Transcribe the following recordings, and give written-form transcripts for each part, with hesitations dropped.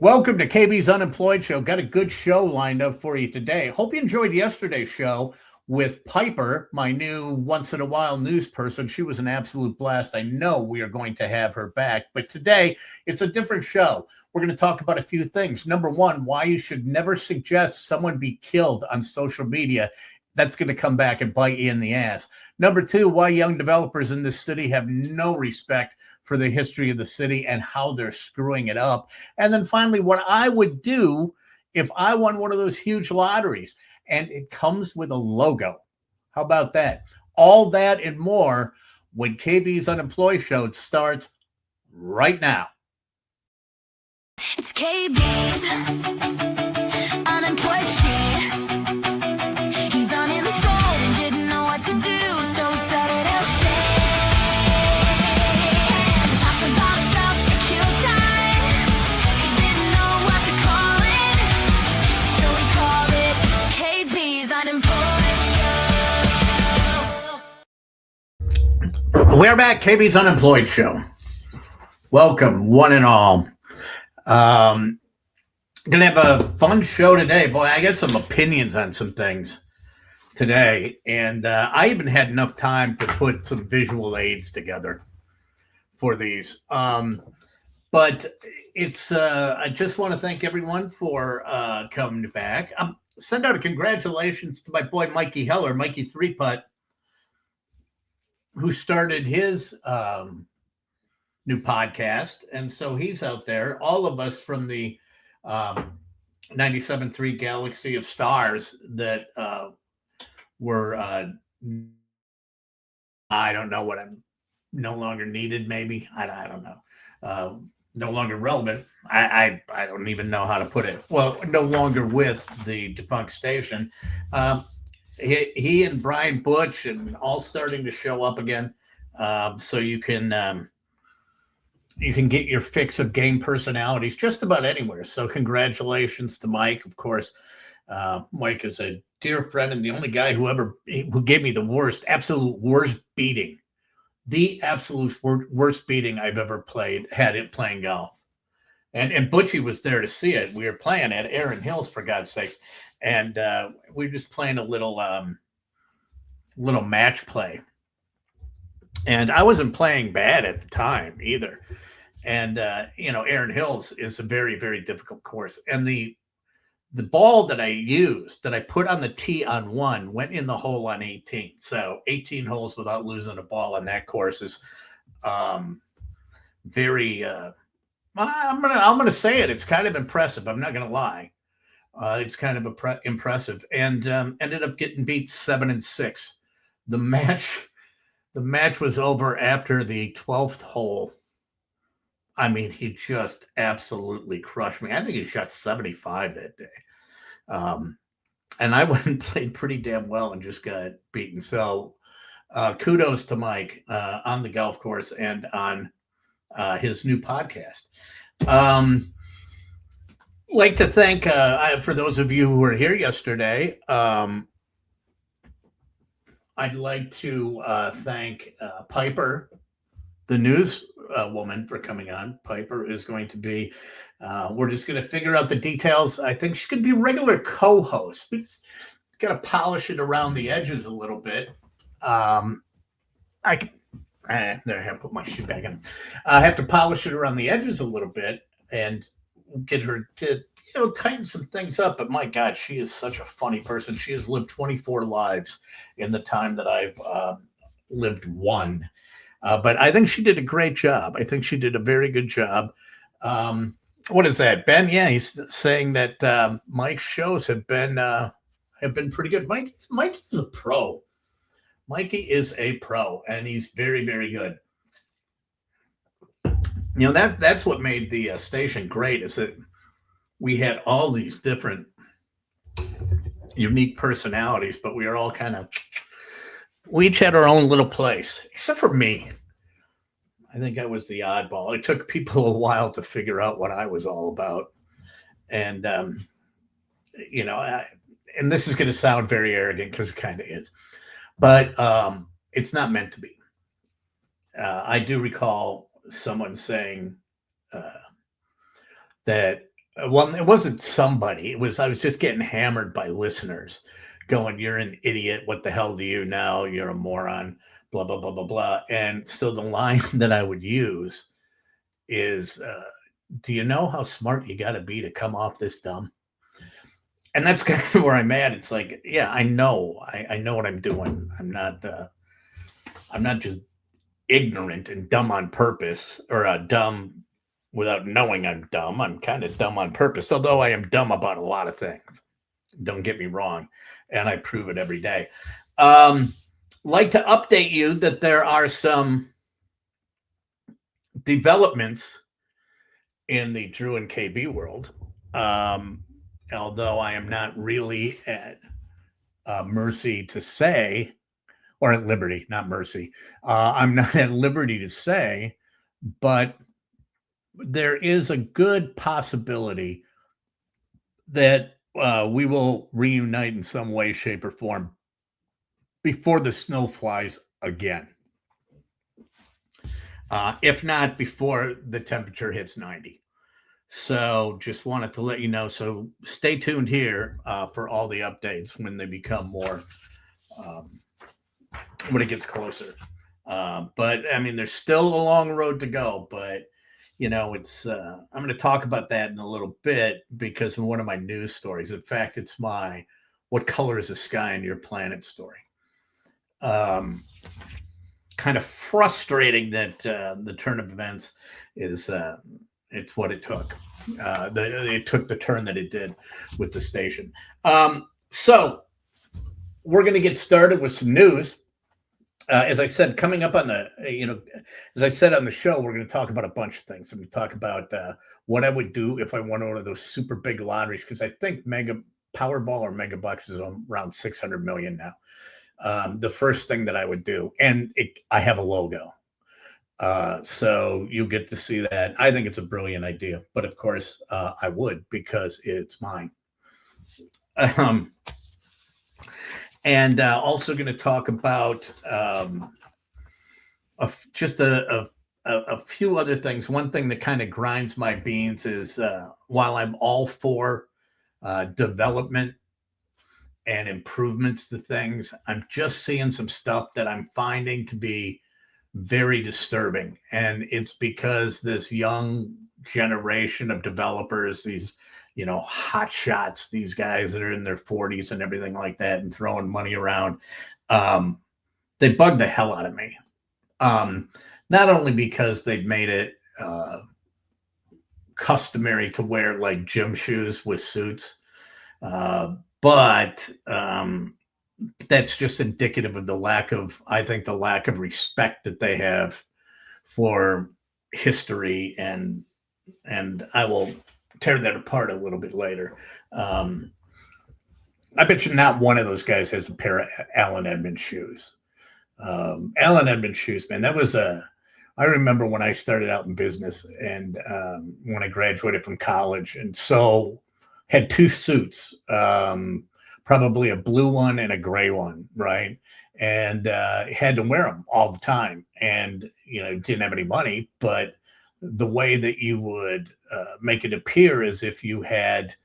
Welcome to KB's Unemployed Show. Got a good show lined up for you today. Hope you enjoyed yesterday's show with Piper, my new once in a while news person. She was an absolute blast. I know we are going to have her back, but today it's a different show. We're going to talk about a few things. Number one, why you should never suggest someone be killed on social media. That's going to come back and bite you in the ass. Number two, why young developers in this city have no respect for the history of the city and how they're screwing it up. And then finally, what I would do if I won one of those huge lotteries, and it comes with a logo. How about that? All that and more when KB's Unemployed Show starts right now. It's KB's Unemployed Sheet. He's unemployed and didn't know what to do, so started out shit. Talks about stuff to kill time. He didn't know what to call it, so he called it KB's Unemployed Show. We're back, KB's Unemployed Show. Welcome, one and all. Gonna have a fun show today. Boy, I got some opinions on some things today, and I even had enough time to put some visual aids together for these. But it's I just want to thank everyone for coming back. Send out a congratulations to my boy Mikey Heller, Mikey Three Putt, who started his new podcast, and so he's out there. All of us from the 97.3 Galaxy of Stars that were I don't know what I'm no longer needed. Maybe I don't know. No longer relevant. I don't even know how to put it. Well, no longer with the defunct station. He and Brian Butch and all starting to show up again. So you can get your fix of game personalities just about anywhere. So congratulations to Mike, of course. Mike is a dear friend and the only guy who gave me the absolute worst beating I've ever had it playing golf. And Butchie was there to see it. We were playing at Erin Hills, for God's sakes. And we were just playing a little match play. And I wasn't playing bad at the time either. And, Erin Hills is a very, very difficult course. And the ball that I used, that I put on the tee on one, went in the hole on 18. So 18 holes without losing a ball on that course is very, I'm gonna say it. It's kind of impressive. I'm not going to lie. It's kind of impressive. And ended up getting beat 7-6. The match was over after the 12th hole. I mean, he just absolutely crushed me. I think he shot 75 that day. And I went and played pretty damn well and just got beaten. So kudos to Mike on the golf course and on his new podcast. Like to thank, for those of you who were here yesterday, I'd like to thank Piper, the news woman, for coming on. Piper is going to be, we're just going to figure out the details. I think she's going to be a regular co-host. We just got to polish it around the edges a little bit. There, I have to put my shoe back in. I have to polish it around the edges a little bit and get her to, tighten some things up. But my God, she is such a funny person. She has lived 24 lives in the time that I've lived one. But I think she did a great job. I think she did a very good job. What is that, Ben? Yeah, he's saying that Mike's shows have been pretty good. Mikey's a pro. Mikey is a pro, and he's very, very good. That's what made the station great, is that we had all these different unique personalities, but we are all we each had our own little place, except for me. I think I was the oddball. It took people a while to figure out what I was all about. And, and this is going to sound very arrogant because it kind of is, but it's not meant to be. I do recall someone saying that Well, it wasn't somebody. I was just getting hammered by listeners going, "You're an idiot. What the hell do you know? You're a moron." Blah blah blah blah blah. And so the line that I would use is, "Do you know how smart you got to be to come off this dumb?" And that's kind of where I'm at. It's like, yeah, I know, I know what I'm doing. I'm not just ignorant and dumb on purpose, or dumb without knowing I'm dumb. I'm kind of dumb on purpose, although I am dumb about a lot of things. Don't get me wrong, and I prove it every day. Um, like to update you that there are some developments in the Drew and KB world. Um, Although I am not really at mercy to say, or at liberty, not mercy. I'm not at liberty to say, but there is a good possibility that we will reunite in some way, shape, or form before the snow flies again. If not before the temperature hits 90. So just wanted to let you know. So stay tuned here for all the updates when they become more, um, when it gets closer. But I mean, there's still a long road to go, but it's, I'm going to talk about that in a little bit because in one of my news stories, in fact, it's my "What color is the sky in your planet" story. Kind of frustrating that the turn of events is, it's what it took. It took the turn that it did with the station. So we're going to get started with some news. As I said, coming up on as I said on the show, we're going to talk about a bunch of things. I'm going to talk about what I would do if I won one of those super big lotteries, because I think Mega Powerball or Mega Bucks is around 600 million now. The first thing that I would do, and I have a logo. So you get to see that. I think it's a brilliant idea, but of course I would, because it's mine. And also going to talk about just a few other things. One thing that kind of grinds my beans is while I'm all for development and improvements to things, I'm just seeing some stuff that I'm finding to be very disturbing. And it's because this young generation of developers, these hot shots, these guys that are in their 40s and everything like that and throwing money around, they bug the hell out of me. Not only because they've made it customary to wear like gym shoes with suits, but that's just indicative of the lack of respect that they have for history, and I will tear that apart a little bit later. I bet you not one of those guys has a pair of Allen Edmonds shoes. Allen Edmonds shoes, man, I remember when I started out in business, and when I graduated from college, and so had two suits, probably a blue one and a gray one, right? And had to wear them all the time. And, didn't have any money, but the way that you would make it appear as if you had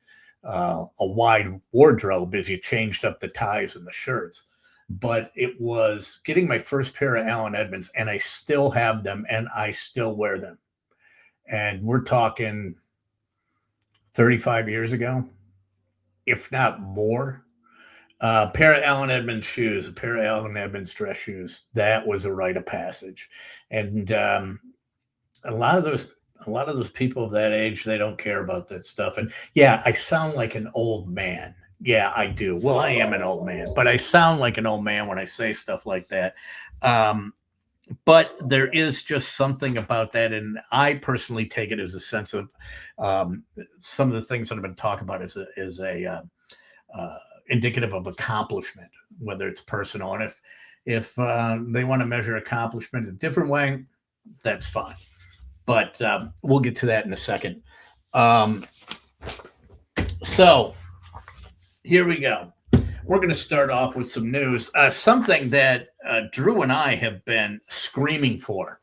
a wide wardrobe is you changed up the ties and the shirts. But it was getting my first pair of Allen Edmonds, and I still have them, and I still wear them. And we're talking 35 years ago, if not more. A pair of Allen Edmonds shoes, a pair of Allen Edmonds dress shoes, that was a rite of passage. And a lot of those people of that age, they don't care about that stuff. And yeah, I sound like an old man. Yeah, I do. Well, I am an old man, but I sound like an old man when I say stuff like that. But there is just something about that, and I personally take it as a sense of some of the things that I've been talking about is a indicative of accomplishment, whether it's personal. And if they want to measure accomplishment a different way, that's fine. But we'll get to that in a second. So here we go. We're going to start off with some news, something that Drew and I have been screaming for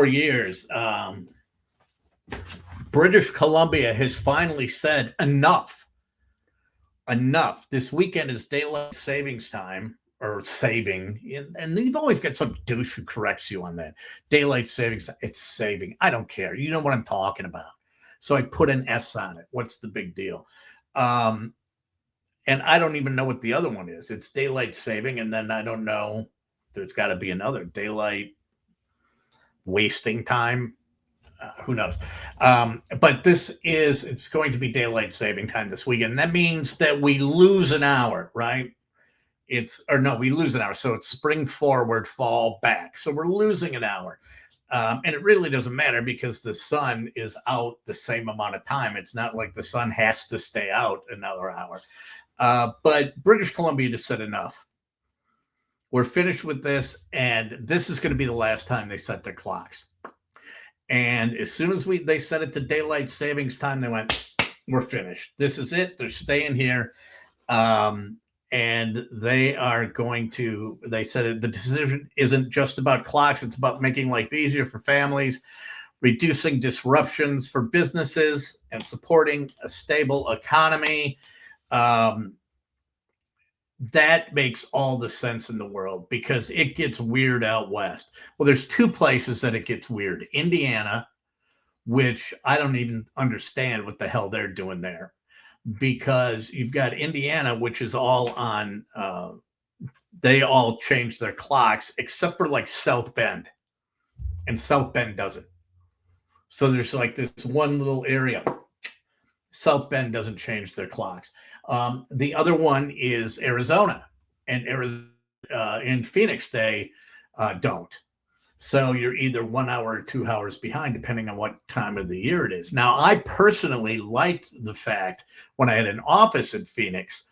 years. British Columbia has finally said enough. Enough. This weekend is daylight savings time or saving. And you've always got some douche who corrects you on that. Daylight savings, it's saving. I don't care. You know what I'm talking about. So I put an S on it. What's the big deal? And I don't even know what the other one is. It's daylight saving. And then I don't know. There's got to be another daylight wasting time. Who knows? But it's going to be daylight saving time this weekend. And that means that we lose an hour, right? We lose an hour. So it's spring forward, fall back. So we're losing an hour. And it really doesn't matter because the sun is out the same amount of time. It's not like the sun has to stay out another hour. But British Columbia just said enough. We're finished with this. And this is going to be the last time they set their clocks. And as soon as they set it to daylight savings time, they went, we're finished. This is it. They're staying here. And they said the decision isn't just about clocks. It's about making life easier for families, reducing disruptions for businesses, and supporting a stable economy. That makes all the sense in the world because it gets weird out west. Well, there's two places that it gets weird. Indiana, which I don't even understand what the hell they're doing there, because you've got Indiana, which is all on, they all change their clocks except for like South Bend, and South Bend doesn't. So there's like this one little area. South Bend doesn't change their clocks. The other one is Arizona, and in Phoenix, they don't. So you're either 1 hour or 2 hours behind, depending on what time of the year it is. Now, I personally liked the fact when I had an office in Phoenix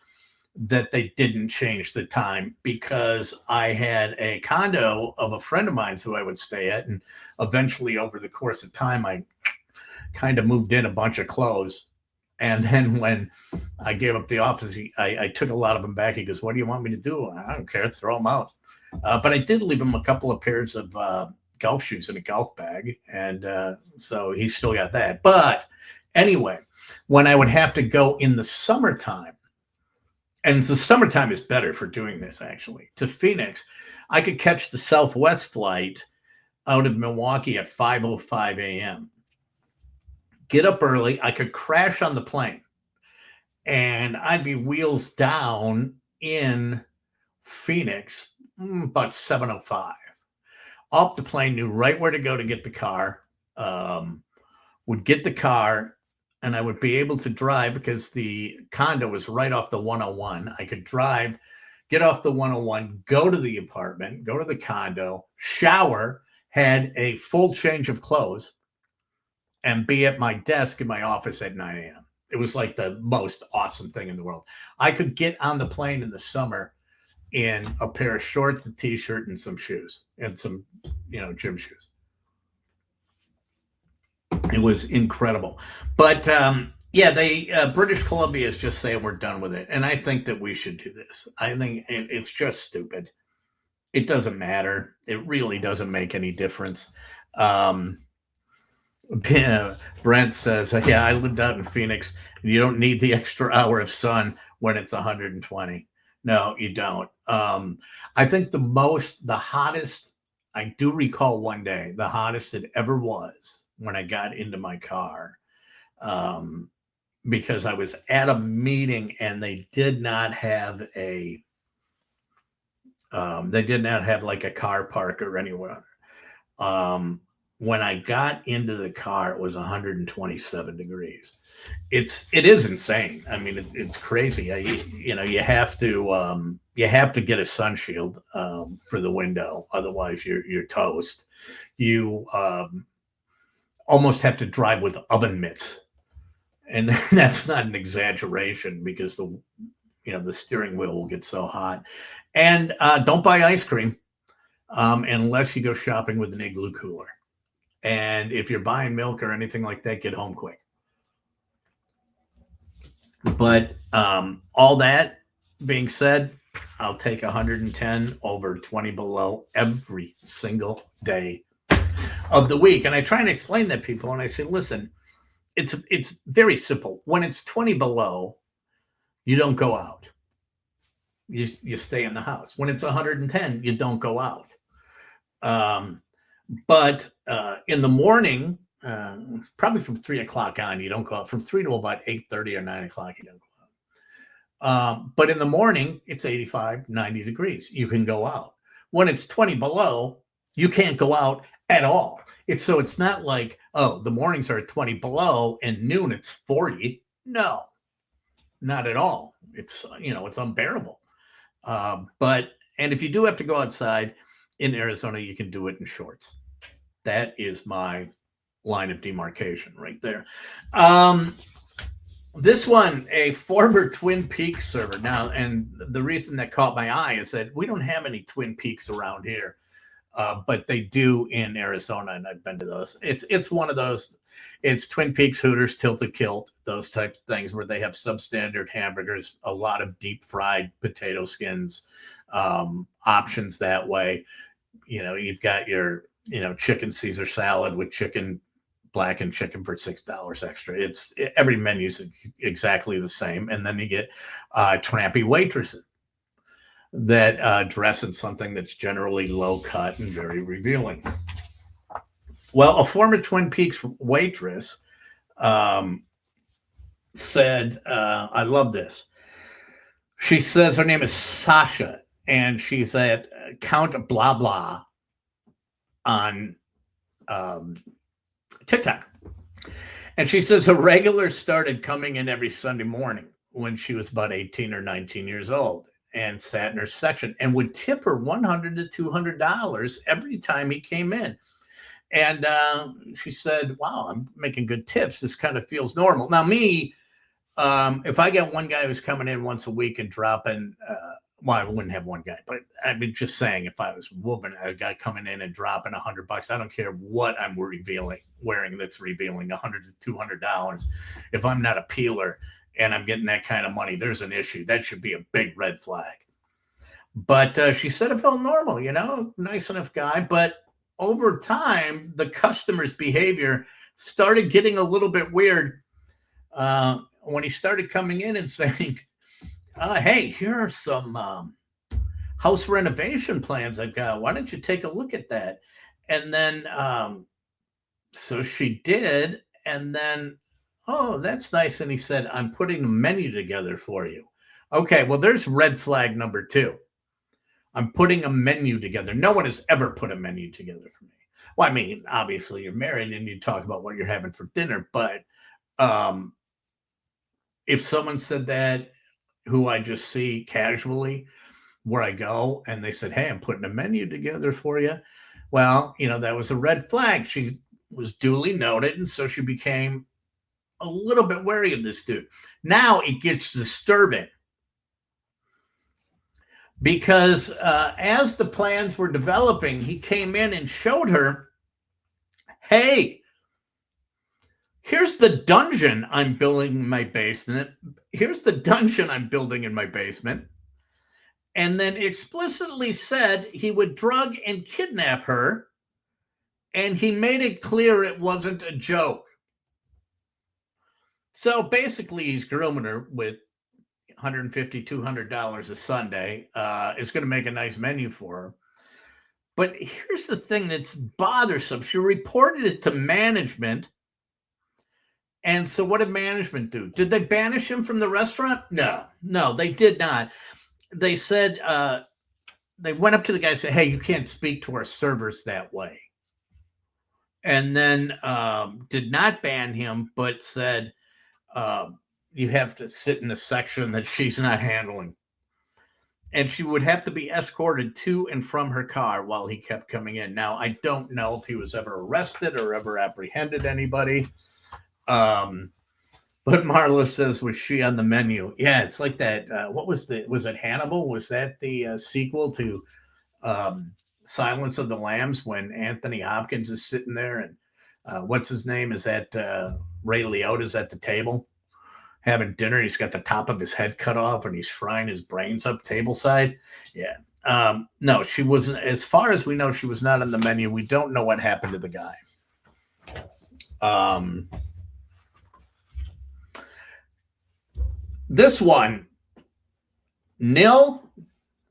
that they didn't change the time, because I had a condo of a friend of mine who I would stay at. And eventually, over the course of time, I kind of moved in a bunch of clothes. And then when I gave up the office, I took a lot of them back. He goes, what do you want me to do? I don't care. Throw them out. But I did leave him a couple of pairs of golf shoes in a golf bag. And so he still got that. But anyway, when I would have to go in the summertime, and the summertime is better for doing this, actually, to Phoenix, I could catch the Southwest flight out of Milwaukee at 5:05 a.m. Get up early. I could crash on the plane, and I'd be wheels down in Phoenix about 7:05. Off the plane, knew right where to go to get the car. Would get the car, and I would be able to drive because the condo was right off the 101. I could drive, get off the 101, go to the apartment, go to the condo, shower, had a full change of clothes, and be at my desk in my office at 9 a.m. It was like the most awesome thing in the world. I could get on the plane in the summer in a pair of shorts, a t-shirt, and some shoes, and some, gym shoes. It was incredible. But British Columbia is just saying we're done with it. And I think that we should do this. I think it's just stupid. It doesn't matter. It really doesn't make any difference. Brent says, I lived out in Phoenix, and you don't need the extra hour of sun when it's 120. No, you don't. I think the hottest, I do recall one day, the hottest it ever was when I got into my car, because I was at a meeting and they did not have like a car park or anywhere. When I got into the car, it was 127 degrees. It is insane. I mean, it's crazy. You have to get a sun shield for the window, otherwise you're toast. You almost have to drive with oven mitts, and that's not an exaggeration, because the steering wheel will get so hot. And don't buy ice cream unless you go shopping with an igloo cooler. And if you're buying milk or anything like that, get home quick. But all that being said, I'll take 110 over 20 below every single day of the week. And I try and explain that to people, and I say, listen, it's very simple. When it's 20 below, you don't go out. You stay in the house. When it's 110, you don't go out. Um, but in the morning, probably from 3 o'clock on, you don't go out. From 3 to about 8:30 or 9 o'clock, you don't go out. But in the morning, it's 85, 90 degrees. You can go out. When it's 20 below, you can't go out at all. It's not like, oh, the mornings are at 20 below and noon it's 40. No, not at all. It's unbearable. And if you do have to go outside in Arizona, you can do it in shorts. That is my line of demarcation right there. This one, a former Twin Peaks server. Now, and the reason that caught my eye is that we don't have any Twin Peaks around here, but they do in Arizona, and I've been to those. It's one of those. It's Twin Peaks, Hooters, Tilted Kilt, those types of things where they have substandard hamburgers, a lot of deep fried potato skins, options that way. You've got your chicken Caesar salad with chicken, blackened chicken for $6 extra. Every menu's exactly the same. And then you get trampy waitresses that dress in something that's generally low cut and very revealing. Well, a former Twin Peaks waitress said, I love this. She says her name is Sasha, and she's at Count Blah Blah on TikTok. And she says a regular started coming in every Sunday morning when she was about 18 or 19 years old and sat in her section and would tip her $100 to $200 every time he came in. And she said, wow, I'm making good tips. This kind of feels normal. Now, me, if I get one guy who's coming in once a week and dropping, well, I wouldn't have one guy, but I'd be just saying if I was a woman, a guy coming in and dropping $100, I don't care what I'm wearing that's revealing $100 to $200. If I'm not a peeler and I'm getting that kind of money, there's an issue. That should be a big red flag. But she said it felt normal, nice enough guy. But over time, the customer's behavior started getting a little bit weird when he started coming in and saying, hey, here are some house renovation plans I've got. Why don't you take a look at that? And then, so she did. And then, oh, that's nice. And he said, I'm putting a menu together for you. Okay, well, there's red flag number 2. I'm putting a menu together. No one has ever put a menu together for me. Well, I mean, obviously you're married and you talk about what you're having for dinner. But if someone said that, who I just see casually where I go, and they said, hey, I'm putting a menu together for you. Well, that was a red flag. She was duly noted. And so she became a little bit wary of this dude. Now it gets disturbing because as the plans were developing, he came in and showed her, hey, here's the dungeon I'm building in my basement. Here's the dungeon I'm building in my basement. And then explicitly said he would drug and kidnap her. And he made it clear it wasn't a joke. So basically, he's grooming her with $150, $200 a Sunday. Is going to make a nice menu for her. But here's the thing that's bothersome. She reported it to management. And so what did management do? Did they banish him from the restaurant? No, they did not. They said, they went up to the guy and said, hey, you can't speak to our servers that way. And then did not ban him, but said, you have to sit in a section that she's not handling. And she would have to be escorted to and from her car while he kept coming in. Now, I don't know if he was ever arrested or ever apprehended anybody. But Marla says, was she on the menu? Yeah, it's like that. Was it Hannibal? Was that the sequel to Silence of the Lambs when Anthony Hopkins is sitting there and what's his name is at Ray Liotta's at the table having dinner. He's got the top of his head cut off and he's frying his brains up tableside. Yeah. No, she wasn't. As far as we know, she was not on the menu. We don't know what happened to the guy. This one, nil.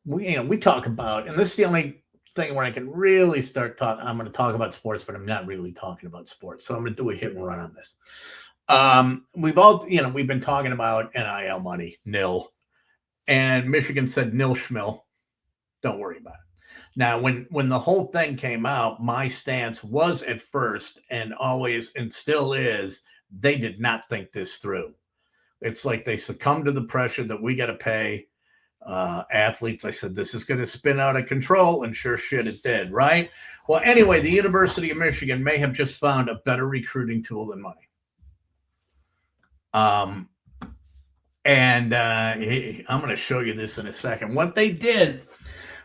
We talk about, and this is the only thing where I can really start talking. I'm going to talk about sports, but I'm not really talking about sports. So I'm going to do a hit and run on this. We've been talking about NIL money, nil, and Michigan said nil schmil. Don't worry about it. Now, when the whole thing came out, my stance was at first and always and still is, they did not think this through. It's like they succumbed to the pressure that we got to pay athletes. I said, this is going to spin out of control, and sure shit, it did, right? Well, anyway, the University of Michigan may have just found a better recruiting tool than money. I'm going to show you this in a second. What they did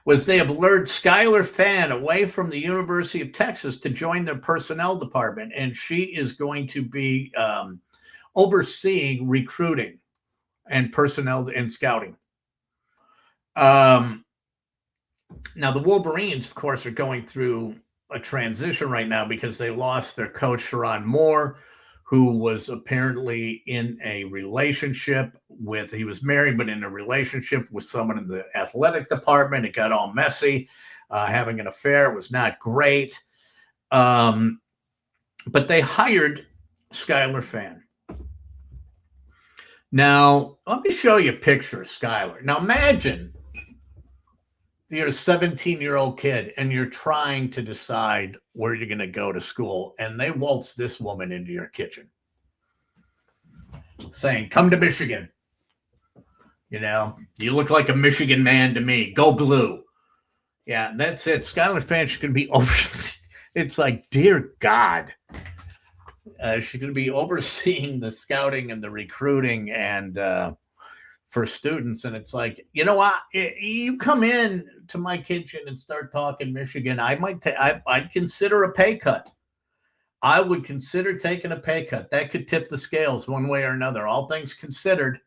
was they have lured Skylar Fan away from the University of Texas to join their personnel department, and she is going to be overseeing recruiting and personnel and scouting. Now, the Wolverines, of course, are going through a transition right now because they lost their coach, Sharon Moore, who was apparently in a relationship with, he was married, but in a relationship with someone in the athletic department. It got all messy. Having an affair was not great. But they hired Skylar Fan. Now, let me show you a picture of Skylar. Now, imagine you're a 17-year-old kid and you're trying to decide where you're going to go to school, and they waltz this woman into your kitchen saying, come to Michigan. You know, you look like a Michigan man to me. Go blue. Yeah, that's it. Skylar Fan, she's going to be over. It's like, dear God. She's going to be overseeing the scouting and the recruiting and for students. And it's like, you know what? You come in to my kitchen and start talking Michigan, I'd consider a pay cut. I would consider taking a pay cut. That could tip the scales one way or another. All things considered,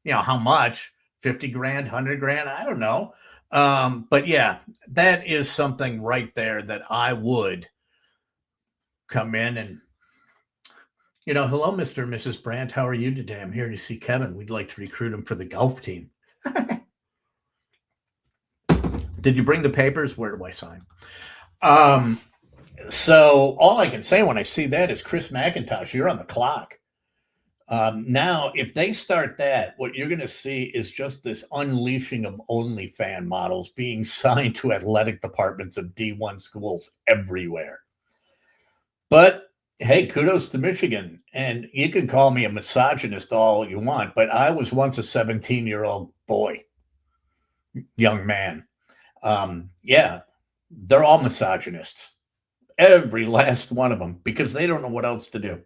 you know, how much? 50 grand, 100 grand? I don't know. But yeah, that is something right there that I would come in and, you know, hello, Mr. and Mrs. Brandt. How are you today? I'm here to see Kevin. We'd like to recruit him for the golf team. Did you bring the papers? Where do I sign? So all I can say when I see that is, Chris McIntosh, you're on the clock. Now, if they start that, what you're going to see is just this unleashing of OnlyFans models being signed to athletic departments of D1 schools everywhere. But hey, kudos to Michigan. And you can call me a misogynist all you want, but I was once a 17-year-old boy, young man. Yeah, they're all misogynists. Every last one of them, because they don't know what else to do.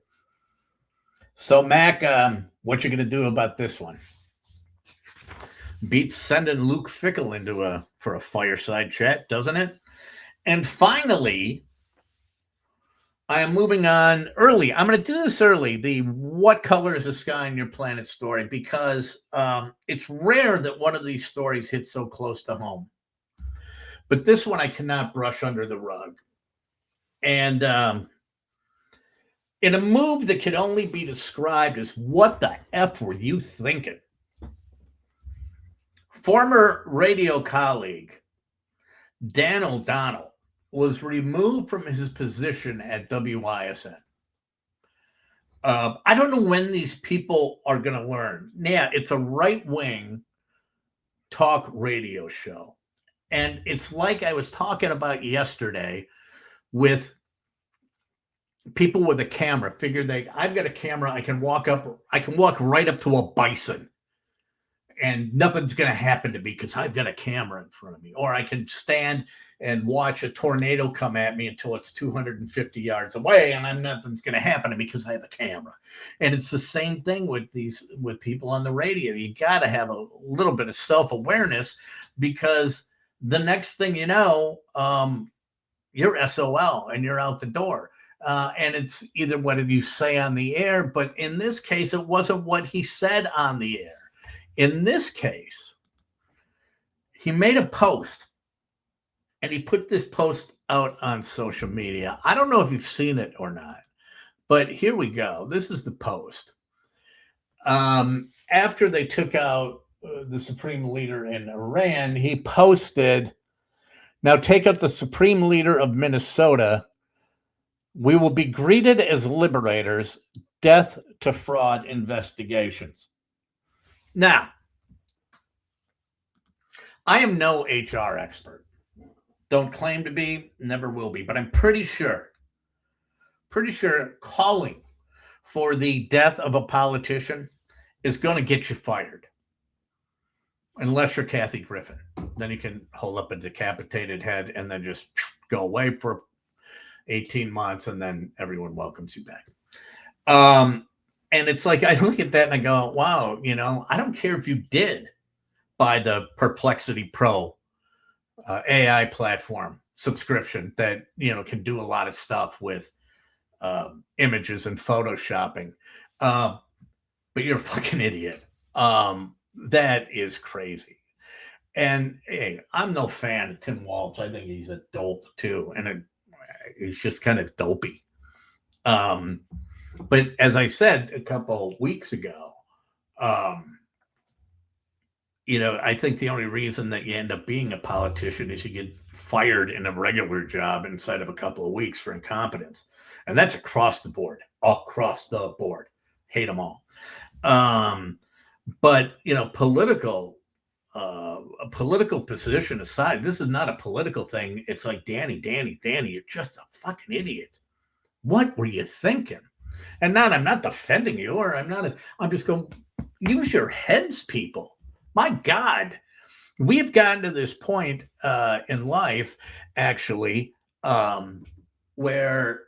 So, Mac, what you going to do about this one? Beats sending Luke Fickell for a fireside chat, doesn't it? And finally, I am moving on early. I'm going to do this early, the what color is the sky in your planet story, because it's rare that one of these stories hits so close to home. But this one I cannot brush under the rug. And in a move that could only be described as, what the F were you thinking? Former radio colleague Dan O'Donnell was removed from his position at WISN. I don't know when these people are going to learn. Yeah, it's a right-wing talk radio show. And it's like I was talking about yesterday with people with a camera. I've got a camera. I can walk right up to a bison and nothing's going to happen to me because I've got a camera in front of me. Or I can stand and watch a tornado come at me until it's 250 yards away and nothing's going to happen to me because I have a camera. And it's the same thing with people on the radio. You got to have a little bit of self-awareness, because the next thing you know, you're SOL and you're out the door. And it's either what you say on the air, but in this case, it wasn't what he said on the air. In this case, he made a post, and he put this post out on social media. I don't know if you've seen it or not, but here we go. This is the post. after they took out the supreme leader in Iran, he posted, "Now take out the supreme leader of Minnesota. We will be greeted as liberators. Death to fraud investigations." Now, I am no HR expert. Don't claim to be, never will be, but I'm pretty sure calling for the death of a politician is going to get you fired. Unless you're Kathy Griffin. Then you can hold up a decapitated head and then just go away for 18 months and then everyone welcomes you back. And it's like, I look at that and I go, wow, I don't care if you did buy the Perplexity Pro AI platform subscription that, can do a lot of stuff with images and photoshopping. But you're a fucking idiot. That is crazy. And hey, I'm no fan of Tim Waltz. I think he's a dope too. And he's just kind of dopey. But as I said a couple weeks ago, I think the only reason that you end up being a politician is you get fired in a regular job inside of a couple of weeks for incompetence. And that's across the board. Hate them all. But a political position aside, this is not a political thing. It's like, Danny, you're just a fucking idiot. What were you thinking? And I'm not defending you, or I'm just going, use your heads, people. My God, we have gotten to this point in life, actually, where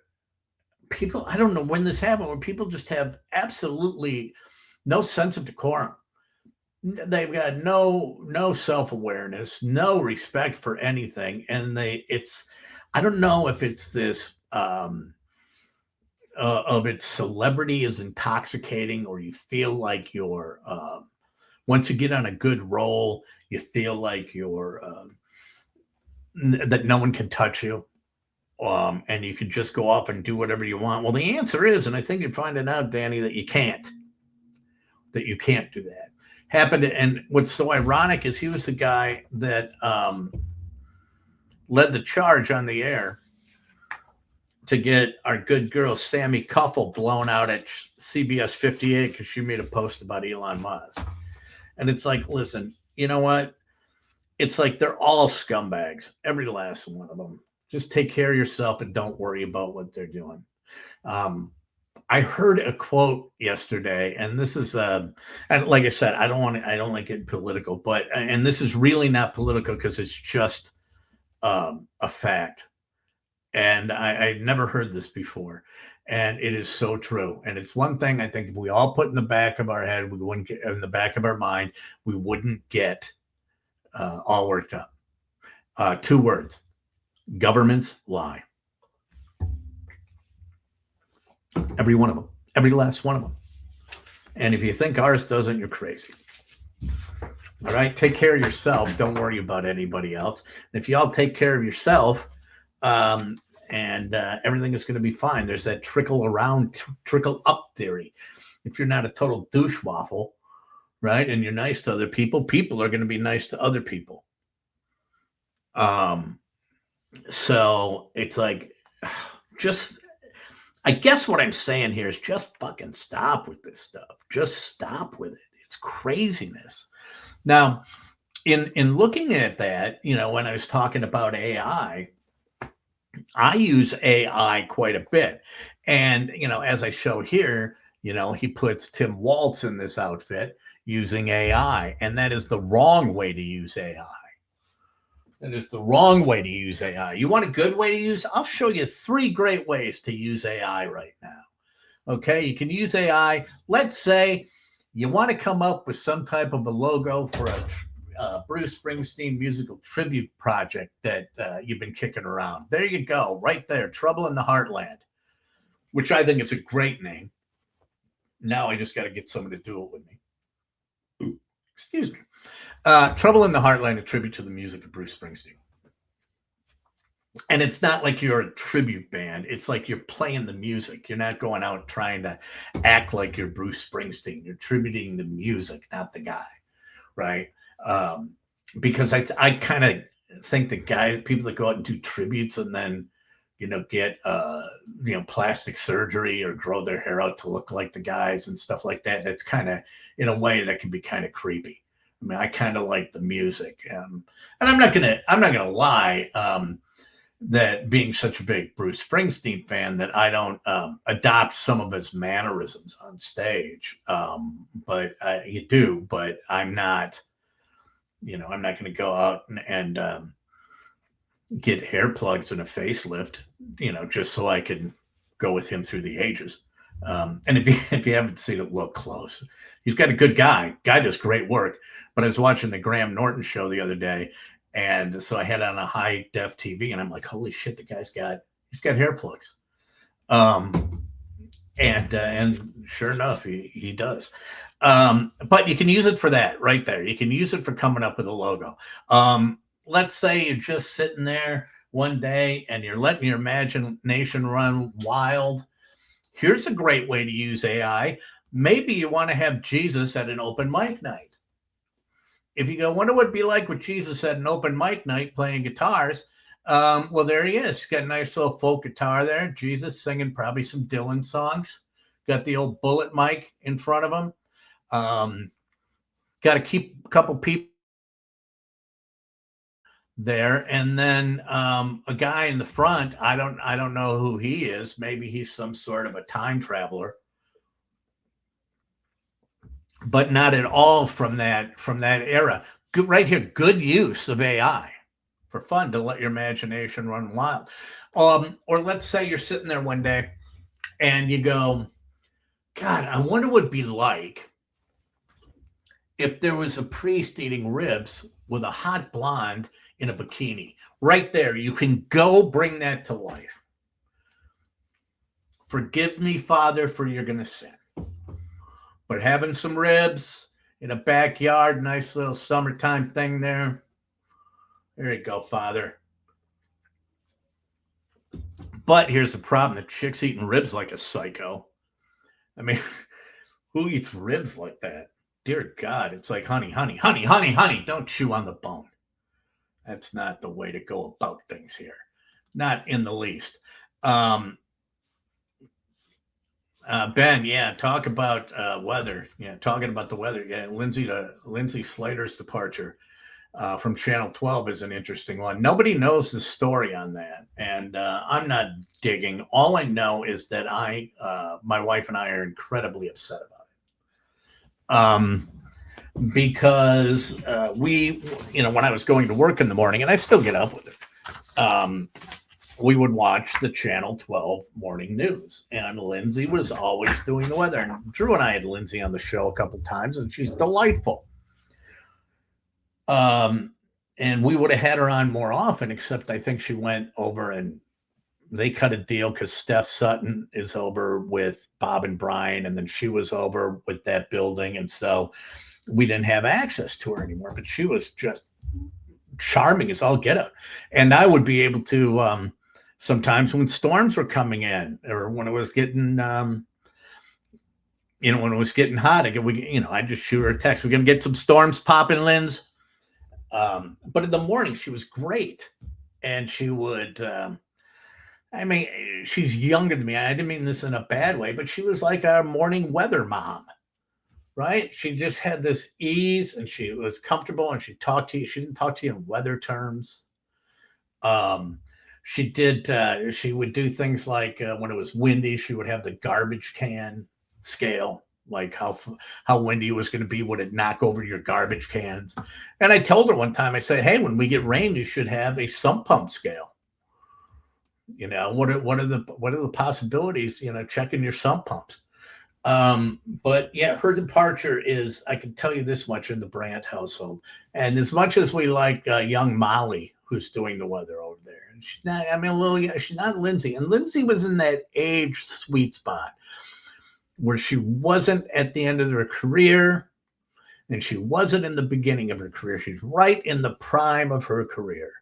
people, I don't know when this happened, where people just have absolutely no sense of decorum. They've got no self-awareness, no respect for anything. And I don't know if it's this of its celebrity is intoxicating, or you feel like you're once you get on a good roll, you feel like you're that no one can touch you. And you can just go off and do whatever you want. Well, the answer is, and I think you're finding out, Danny, that you can't do that. Happened, and what's so ironic is he was the guy that led the charge on the air to get our good girl Sammy Cuffle blown out at CBS 58 because she made a post about Elon Musk. And it's like, listen, you know what? It's like they're all scumbags, every last one of them. Just take care of yourself and don't worry about what they're doing. I heard a quote yesterday, and this is, and like I said, I don't like it political, and this is really not political because it's just a fact. And I'd never heard this before, and it is so true. And it's one thing I think if we all put in the back of our head, we wouldn't get in the back of our mind, we wouldn't get all worked up. 2 words: governments lie. Every one of them, every last one of them. And if you think ours doesn't, you're crazy. All right, take care of yourself. Don't worry about anybody else. And if you all take care of yourself, and everything is going to be fine. There's that trickle up theory. If you're not a total douche waffle, right, and you're nice to other people, people are going to be nice to other people. So it's like, I guess what I'm saying here is just fucking stop with this stuff. Just stop with it. It's craziness. Now, in looking at that, when I was talking about AI, I use AI quite a bit. And, as I show here, he puts Tim Waltz in this outfit using AI. And that is the wrong way to use AI. That is the wrong way to use AI. You want a good way to use? I'll show you 3 great ways to use AI right now. Okay, you can use AI. Let's say you want to come up with some type of a logo for a Bruce Springsteen musical tribute project that you've been kicking around. There you go, right there, Trouble in the Heartland, which I think is a great name. Now I just got to get someone to do it with me. Ooh, excuse me. Trouble in the Heartland, a tribute to the music of Bruce Springsteen. And it's not like you're a tribute band. It's like you're playing the music. You're not going out trying to act like you're Bruce Springsteen. You're tributing the music, not the guy, right? Um, because I kind of think the guys, people that go out and do tributes and then, get plastic surgery or grow their hair out to look like the guys and stuff like that. That's kind of, in a way, that can be kind of creepy. I mean, I kind of like the music, and I'm not gonna lie. That being such a big Bruce Springsteen fan, that I don't adopt some of his mannerisms on stage. But you do, but I'm not, I'm not going to go out and get hair plugs and a facelift, just so I can go with him through the ages. And if you haven't seen it, look close. He's got a good guy. Guy does great work. But I was watching the Graham Norton show the other day, and so I had on a high def TV, and I'm like, holy shit, he's got hair plugs. And sure enough, he does. But you can use it for that right there. You can use it for coming up with a logo. Let's say you're just sitting there one day and you're letting your imagination run wild. Here's a great way to use AI. Maybe you want to have Jesus at an open mic night. If you go, wonder what it'd be like with Jesus at an open mic night playing guitars. Well, there he is. He's got a nice little folk guitar there. Jesus singing probably some Dylan songs. Got the old bullet mic in front of him. Got to keep a couple people there, and then a guy in the front. I don't know who he is. Maybe he's some sort of a time traveler, but not at all from that era. Good, right here, good use of AI for fun, to let your imagination run wild. Or let's say you're sitting there one day and you go, God, I wonder what it'd be like if there was a priest eating ribs with a hot blonde in a bikini. Right there, you can go bring that to life. Forgive me, Father, for you're going to sin. But having some ribs in a backyard, nice little summertime thing there. There you go, Father. But here's the problem. The chick's eating ribs like a psycho. I mean, who eats ribs like that? Dear God, it's like, honey, honey, honey, honey, honey, don't chew on the bone. That's not the way to go about things here. Not in the least. Ben, yeah, talk about weather. Yeah, talking about the weather. Yeah, Lindsay Slater's departure from Channel 12 is an interesting one. Nobody knows the story on that, and I'm not digging. All I know is that my wife and I are incredibly upset about it. Because when I was going to work in the morning, and I still get up with it, we would watch the Channel 12 morning news, and Lindsay was always doing the weather. And Drew and I had Lindsay on the show a couple times, and she's delightful. And we would have had her on more often, except I think she went over and they cut a deal because Steph Sutton is over with Bob and Brian, and then she was over with that building. And so we didn't have access to her anymore, but she was just charming as all get out. And I would be able to, sometimes when storms were coming in, or when it was getting, when it was getting hot, I'd just shoot her a text. We're going to get some storms popping, Linz. But in the morning, she was great. And she would, she's younger than me. I didn't mean this in a bad way, but she was like our morning weather mom, right? She just had this ease, and she was comfortable, and she talked to you. She didn't talk to you in weather terms. She would do things like when it was windy, she would have the garbage can scale, like how windy it was going to be. Would it knock over your garbage cans? And I told her one time, I said, hey, when we get rain, you should have a sump pump scale. What are the possibilities, checking your sump pumps. But yeah, her departure is, I can tell you this much, in the Brandt household. And as much as we like young Molly, who's doing the weather over there, and she's not, she's not Lindsay. And Lindsay was in that age sweet spot where she wasn't at the end of her career, and she wasn't in the beginning of her career. She's right in the prime of her career.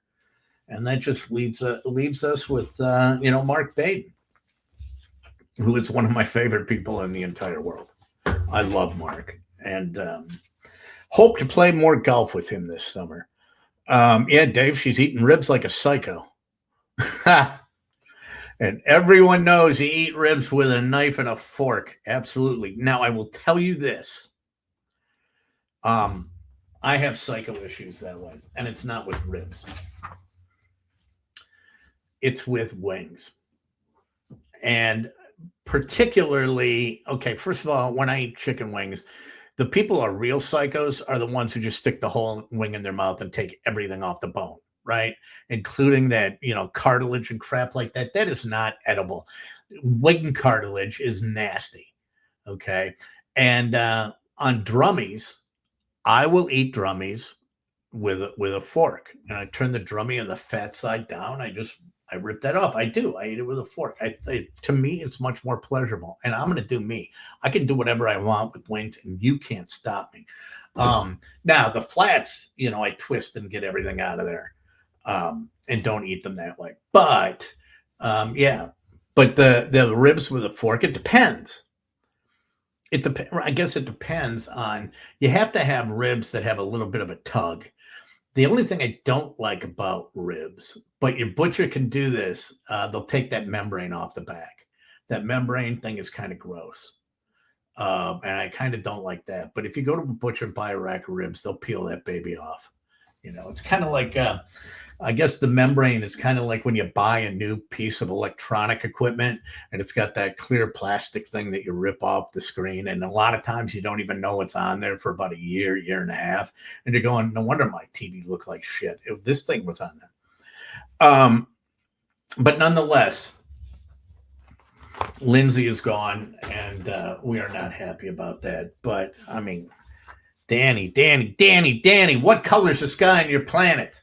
And that just leaves us with Mark Baden, who is one of my favorite people in the entire world. I love Mark, and hope to play more golf with him this summer. Yeah, Dave, she's eating ribs like a psycho. And everyone knows you eat ribs with a knife and a fork. Absolutely. Now, I will tell you this. I have psycho issues that way, and it's not with ribs. It's with wings. And particularly, okay, first of all, when I eat chicken wings, the people who are real psychos are the ones who just stick the whole wing in their mouth and take everything off the bone, right? Including that, cartilage and crap like that. That is not edible. Wing cartilage is nasty. Okay. And on drummies, I will eat drummies with a fork, and I turn the drummie on the fat side down. I rip that off. I do. I eat it with a fork. To me, it's much more pleasurable, and I'm going to do me. I can do whatever I want with wings, and you can't stop me. Now the flats, I twist and get everything out of there, and don't eat them that way. But yeah, but the ribs with a fork, it depends. I guess it depends on. You have to have ribs that have a little bit of a tug. The only thing I don't like about ribs, but your butcher can do this, they'll take that membrane off the back. That membrane thing is kind of gross. And I kind of don't like that. But if you go to a butcher and buy a rack of ribs, they'll peel that baby off. It's kind of like, I guess the membrane is kind of like when you buy a new piece of electronic equipment and it's got that clear plastic thing that you rip off the screen. And a lot of times you don't even know what's on there for about a year and a half. And you're going, no wonder my TV looked like shit. This thing was on there. But nonetheless, Lindsay is gone, and we are not happy about that. But I mean, Danny, what color's the sky on your planet?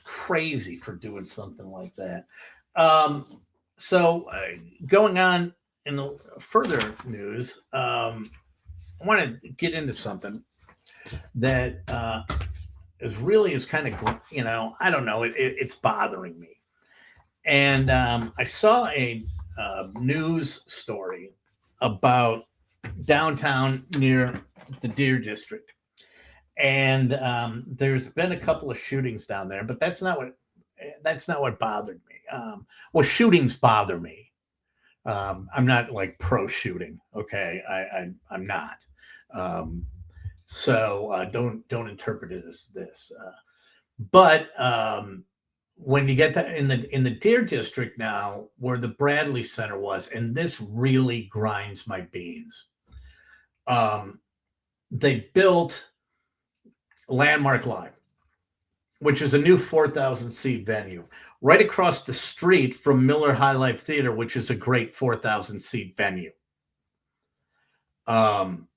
Crazy for doing something like that. So going on in the further news, I want to get into something that is kind of, I don't know, it's bothering me. And I saw a news story about downtown near the Deer District. And there's been a couple of shootings down there, but that's not what bothered me. Well, shootings bother me. I'm not like pro shooting. Okay. I'm not. So don't interpret it as this. But when you get to in the Deer District now, where the Bradley Center was, and this really grinds my beans. They built Landmark Live, which is a new 4,000 seat venue right across the street from Miller High Life Theater, which is a great 4,000 seat venue. And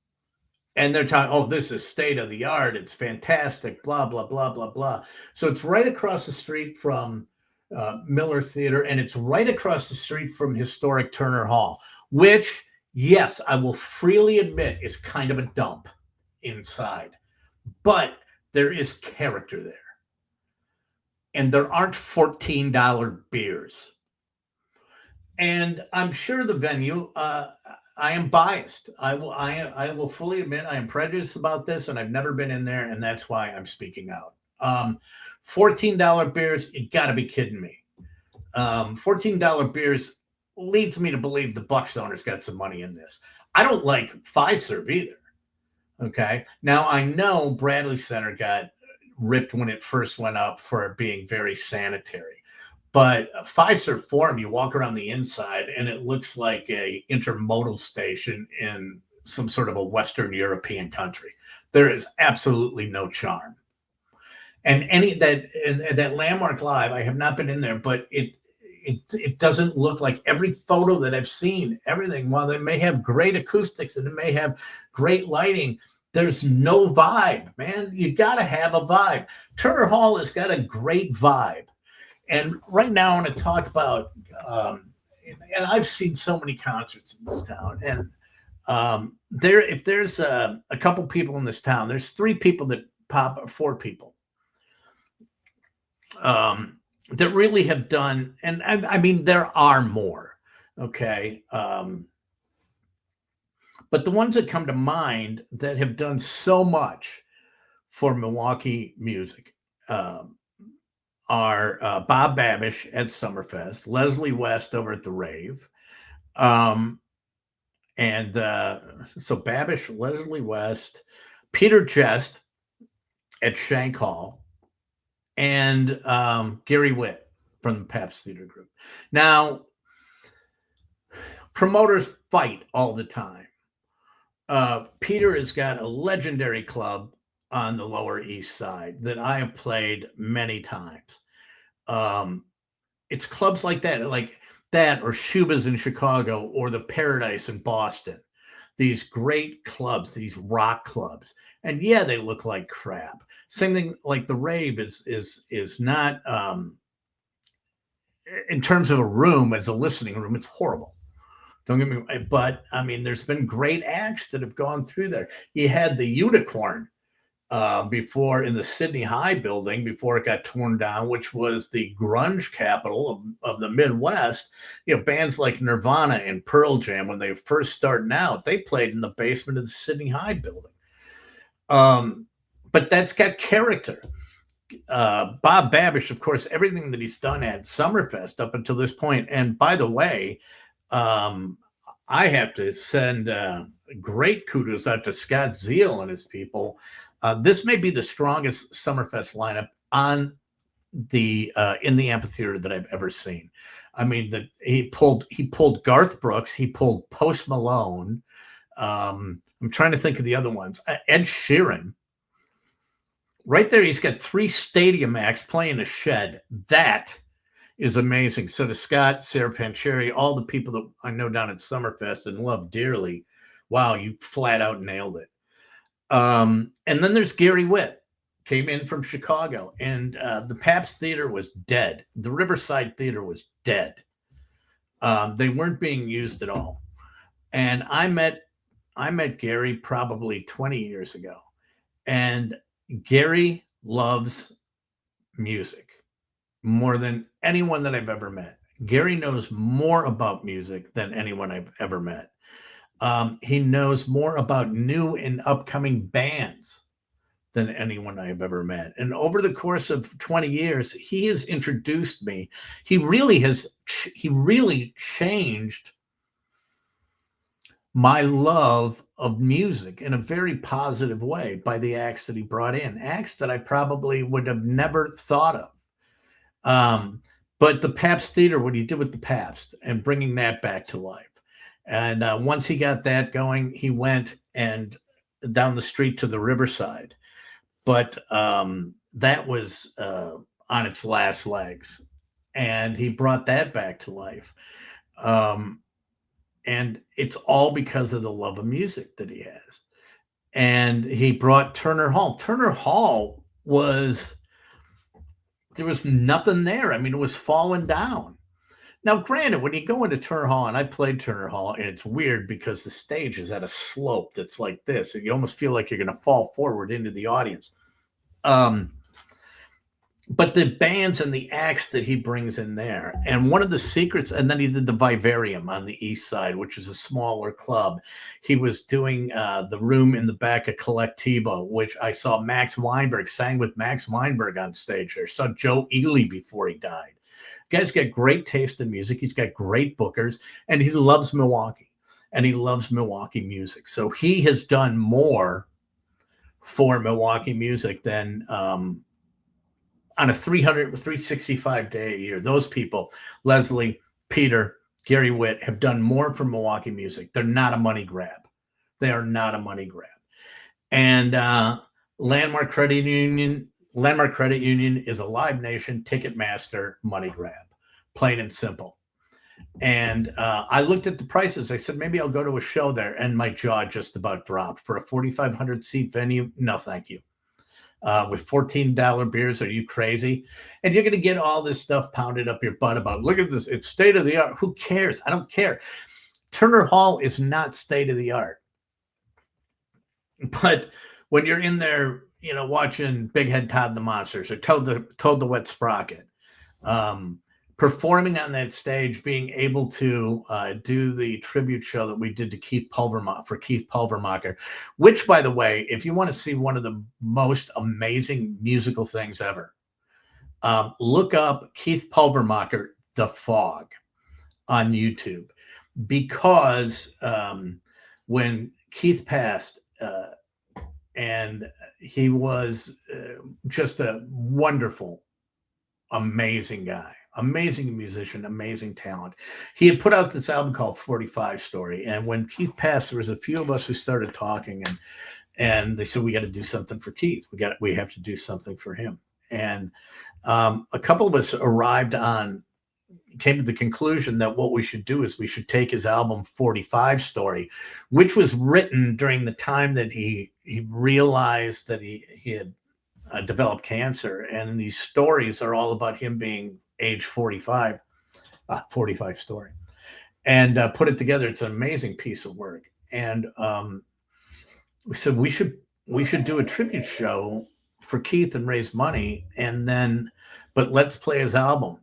they're talking, oh, this is state of the art. It's fantastic, blah, blah, blah, blah, blah. So it's right across the street from Miller Theater, and it's right across the street from historic Turner Hall, which, yes, I will freely admit is kind of a dump inside. But there is character there. And there aren't $14 beers. And I'm sure the venue, I am biased. I will fully admit I am prejudiced about this, and I've never been in there, and that's why I'm speaking out. $14 beers, you got to be kidding me. $14 beers leads me to believe the Bucks owners got some money in this. I don't like Fiserv either. Okay. Now I know Bradley Center got ripped when it first went up for being very sanitary, but Fiserv Forum, you walk around the inside and it looks like a intermodal station in some sort of a Western European country. There is absolutely no charm. And that Landmark Live, I have not been in there, but it doesn't look like every photo that I've seen, everything, while they may have great acoustics and it may have great lighting, there's no vibe, man. You got to have a vibe. Turner Hall has got a great vibe. And right now I want to talk about, and I've seen so many concerts in this town, and if there's a couple people in this town, there's 3 people that pop, or 4 people. that really have done, and I mean, there are more, okay? But the ones that come to mind that have done so much for Milwaukee music um, are Bob Babish at Summerfest, Leslie West over at the Rave, um, and so Babish, Leslie West, Peter Jest at Shank Hall, and Gary Witt from the Pabst Theater Group. Now, promoters fight all the time. Peter has got a legendary club on the Lower East Side that I have played many times. Um, it's clubs like that, or Shuba's in Chicago, or the Paradise in Boston. These great clubs, these rock clubs, and yeah, they look like crap. Same thing like the Rave is not in terms of a room as a listening room. It's horrible. Don't get me wrong, but I mean, there's been great acts that have gone through there. You had the Unicorn before in the Sydney High building before it got torn down, which was the grunge capital of the Midwest. You know, bands like Nirvana and Pearl Jam, when they first started out, they played in the basement of the Sydney High building. But that's got character. Bob Babish, of course, everything that he's done at Summerfest up until this point. And by the way, I have to send great kudos out to Scott Zeal and his people. This may be the strongest Summerfest lineup on the in the amphitheater that I've ever seen. I mean, he pulled Garth Brooks, he pulled Post Malone. I'm trying to think of the other ones. Ed Sheeran. Right there, he's got 3 stadium acts playing a shed. That is amazing. So to Scott, Sarah Pancheri, all the people that I know down at Summerfest and love dearly, wow, you flat out nailed it. And then there's Gary Witt, came in from Chicago, and the Pabst Theater was dead. The Riverside Theater was dead. They weren't being used at all. And I met Gary probably 20 years ago, and Gary loves music more than anyone that I've ever met. Gary knows more about music than anyone I've ever met. He knows more about new and upcoming bands than anyone I've ever met. And over the course of 20 years, he has introduced me. He really changed my love of music in a very positive way by the acts that he brought in, acts that I probably would have never thought of. But the Pabst Theater, what he did with the Pabst and bringing that back to life. And once he got that going, he went and down the street to the Riverside. But that was on its last legs. And he brought that back to life. And it's all because of the love of music that he has. And he brought Turner Hall. Turner Hall there was nothing there. I mean, it was falling down. Now, granted, when you go into Turner Hall, and I played Turner Hall, and it's weird because the stage is at a slope that's like this, and you almost feel like you're going to fall forward into the audience. But the bands and the acts that he brings in there, and one of the secrets, and then he did the Vivarium on the East Side, which is a smaller club. He was doing the room in the back of Collectiva, which I saw Max Weinberg, sang with Max Weinberg on stage there. Saw Joe Ely before he died. Guy's got great taste in music. He's got great bookers, and he loves Milwaukee, and he loves Milwaukee music. So he has done more for Milwaukee music than on a 365 day a year. Those people, Leslie, Peter, Gary Witt, have done more for Milwaukee music. They're not a money grab. They are not a money grab. And Landmark Credit Union is a Live Nation Ticketmaster money grab, plain and simple. And I looked at the prices. I said, maybe I'll go to a show there. And my jaw just about dropped. For a 4,500 seat venue, no, thank you. With $14 beers, are you crazy? And you're going to get all this stuff pounded up your butt about, look at this, it's state of the art. Who cares? I don't care. Turner Hall is not state of the art. But when you're in there watching Big Head Todd the Monsters or Toad the Wet Sprocket, performing on that stage, being able to do the tribute show that we did to Keith Pulvermacher, which, by the way, if you want to see one of the most amazing musical things ever, look up Keith Pulvermacher, The Fog, on YouTube, because when Keith passed, and he was just a wonderful, amazing guy, amazing musician, amazing talent. He had put out this album called 45 Story. And when Keith passed, there was a few of us who started talking, and they said, we got to do something for Keith. We have to do something for him. And a couple of us came to the conclusion that what we should do is we should take his album 45 Story, which was written during the time that he realized that he had developed cancer. And these stories are all about him being age 45, 45 Story, and put it together. It's an amazing piece of work. And we said we should do a tribute show for Keith and raise money, but let's play his album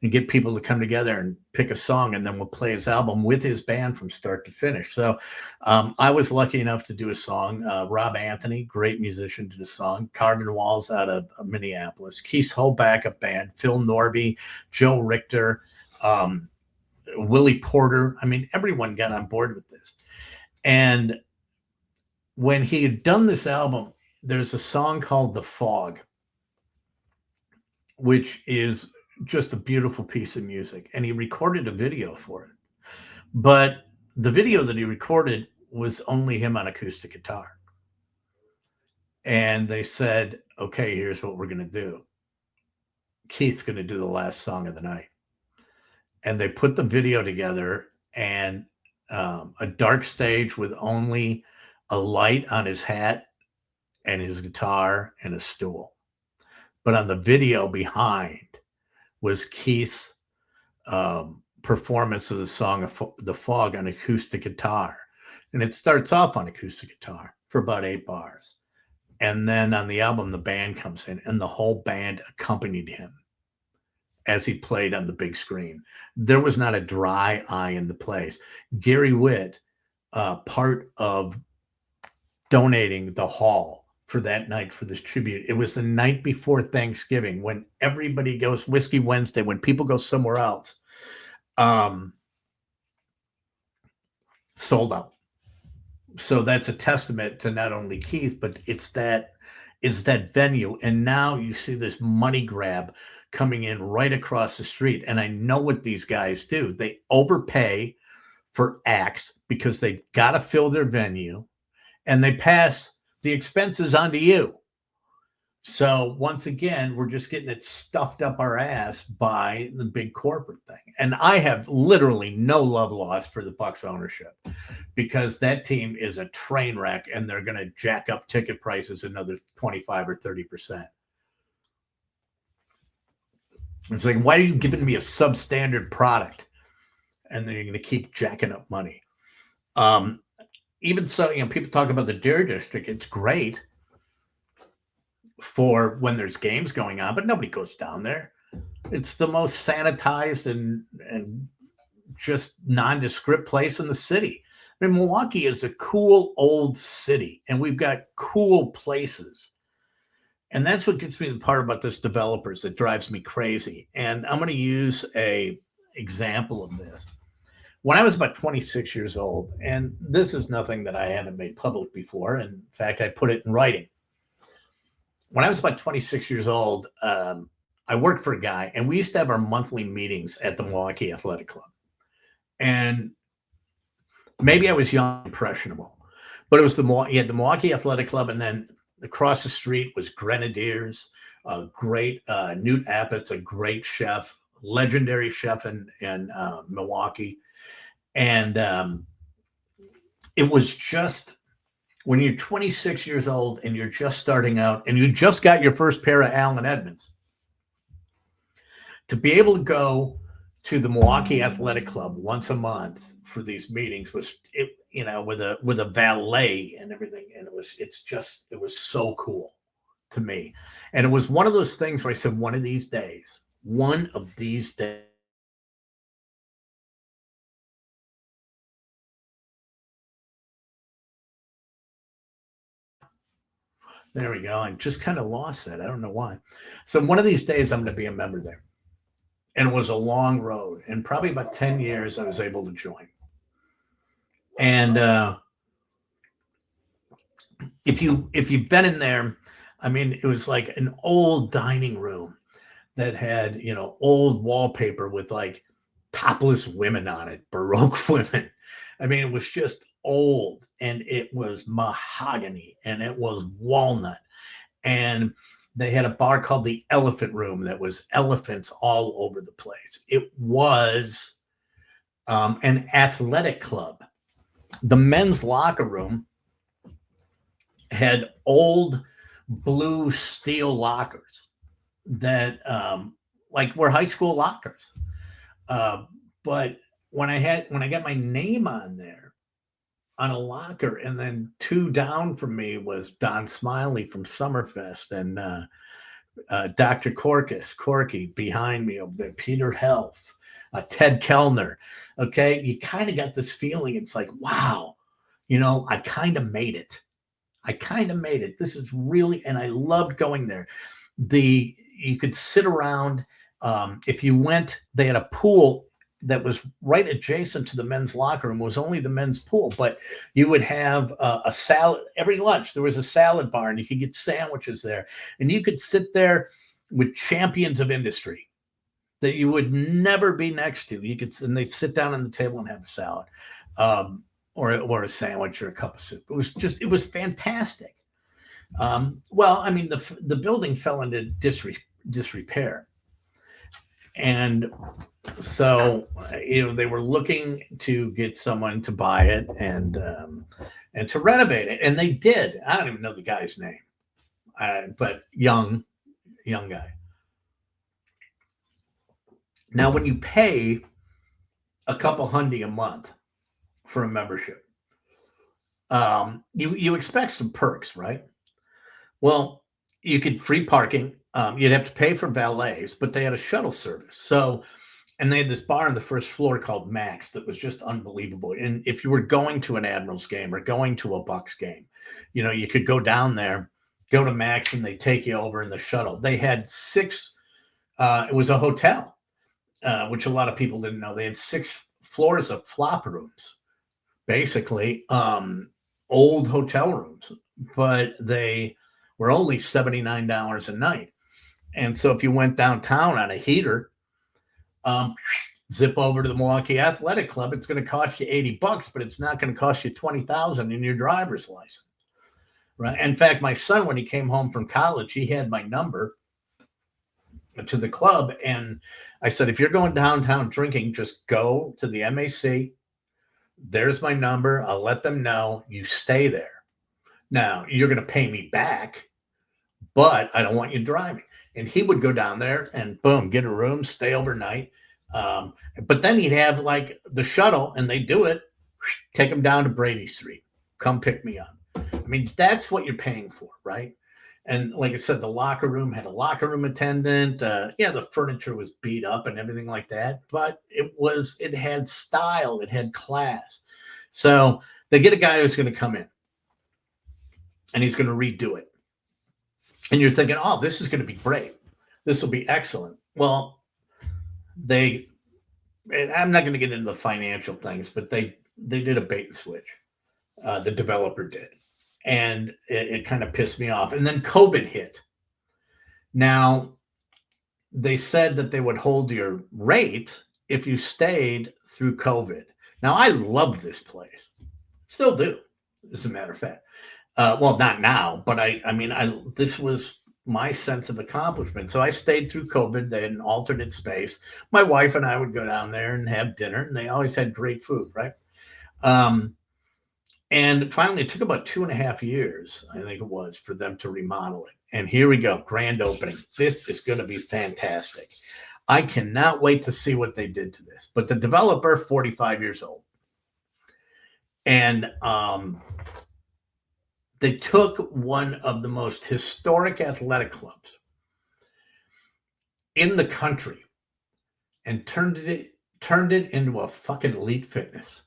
and get people to come together and pick a song, and then we'll play his album with his band from start to finish. So I was lucky enough to do a song. Rob Anthony, great musician, did a song. Carvin Walls out of Minneapolis. Keith's whole backup band, Phil Norby, Joe Richter, Willie Porter. I mean, everyone got on board with this. And when he had done this album, there's a song called The Fog, which is just a beautiful piece of music. And he recorded a video for it. But the video that he recorded was only him on acoustic guitar. And they said, okay, here's what we're going to do. Keith's going to do the last song of the night. And they put the video together, and a dark stage with only a light on his hat and his guitar and a stool. But on the video behind was Keith's performance of the song of The Fog on acoustic guitar. And it starts off on acoustic guitar for about 8 bars. And then on the album, the band comes in, and the whole band accompanied him as he played on the big screen. There was not a dry eye in the place. Gary Witt, part of donating the hall for that night for this tribute. It was the night before Thanksgiving, when everybody goes Whiskey Wednesday, when people go somewhere else. Sold out. So that's a testament to not only Keith, but it's that venue. And now you see this money grab coming in right across the street. And I know what these guys do. They overpay for acts because they've got to fill their venue, and they pass the expenses onto you. So once again, we're just getting it stuffed up our ass by the big corporate thing. And I have literally no love lost for the Bucks ownership, because that team is a train wreck, and they're going to jack up ticket prices another 25 or 30%. It's like, why are you giving me a substandard product? And then you're going to keep jacking up money. Even so, people talk about the Dare District. It's great for when there's games going on, but nobody goes down there. It's the most sanitized and just nondescript place in the city. I mean, Milwaukee is a cool old city, and we've got cool places. And that's what gets me the part about this developers that drives me crazy. And I'm going to use a example of this. When I was about 26 years old, and this is nothing that I haven't made public before. In fact, I put it in writing. When I was about 26 years old, I worked for a guy, and we used to have our monthly meetings at the Milwaukee Athletic Club. And maybe I was young, impressionable, but it was the Milwaukee Athletic Club, and then across the street was Grenadiers, a great Newt Appett's a great chef, legendary chef in Milwaukee. And it was just, when you're 26 years old and you're just starting out and you just got your first pair of Allen Edmonds, to be able to go to the Milwaukee Athletic Club once a month for these meetings was, with a valet and everything. And it was so cool. to me. And it was one of those things where I said, one of these days. There we go. I just kind of lost that. I don't know why. So one of these days, I'm going to be a member there. And it was a long road. And probably about 10 years, I was able to join. And if you've been in there, I mean, it was like an old dining room that had, old wallpaper with like topless women on it, Baroque women. I mean, it was just old, and it was mahogany, and it was walnut. And they had a bar called the Elephant Room that was elephants all over the place. It was an athletic club. The men's locker room had old blue steel lockers that like were high school lockers. But when I got my name on there on a locker, and then 2 down from me was Don Smiley from Summerfest, and Dr. Corky behind me over there, Peter Helf, Ted Kellner. Okay, you kind of got this feeling. It's like, wow, I kind of made it. This is really, and I loved going there. You could sit around. If you went, they had a pool that was right adjacent to the men's locker room. It was only the men's pool, but you would have a salad every lunch. There was a salad bar, and you could get sandwiches there, and you could sit there with champions of industry that you would never be next to. And they'd sit down on the table and have a salad, or a sandwich or a cup of soup. It was fantastic. Well, I mean, the building fell into disrepair. And so, they were looking to get someone to buy it and to renovate it. And they did. I don't even know the guy's name, but young guy. Now, when you pay a couple $100 a month for a membership, you expect some perks, right? Well, you could free parking. You'd have to pay for valets, but they had a shuttle service. So, and they had this bar on the first floor called Max that was just unbelievable. And if you were going to an Admirals game or going to a Bucks game, you could go down there, go to Max, and they take you over in the shuttle. They had 6. It was a hotel, which a lot of people didn't know. They had 6 floors of flop rooms, basically old hotel rooms, but they were only $79 a night. And so if you went downtown on a heater, zip over to the Milwaukee Athletic Club, it's going to cost you $80, but it's not going to cost you $20,000 in your driver's license, right? In fact, my son, when he came home from college, he had my number to the club, and I said, if you're going downtown drinking, just go to the MAC. There's my number. I'll let them know. You stay there. Now, you're going to pay me back, but I don't want you driving. And he would go down there and boom, get a room, stay overnight. But then he'd have like the shuttle, and they do it, take him down to Brady Street, come pick me up. I mean, that's what you're paying for, right? And like I said, the locker room had a locker room attendant. The furniture was beat up and everything like that, but it had style, it had class. So they get a guy who's going to come in, and he's going to redo it. And you're thinking, oh, this is going to be great. This will be excellent. Well, and I'm not going to get into the financial things, but they did a bait and switch. The developer did. And it kind of pissed me off. And then COVID hit. Now, they said that they would hold your rate if you stayed through COVID. Now, I love this place. Still do, as a matter of fact. Well, not now, but this was my sense of accomplishment. So I stayed through COVID. They had an alternate space. My wife and I would go down there and have dinner, and they always had great food, right? And finally, it took about 2.5 years, I think it was, for them to remodel it. And here we go, grand opening. This is going to be fantastic. I cannot wait to see what they did to this. But the developer, 45 years old. And They took one of the most historic athletic clubs in the country and turned it into a fucking elite fitness.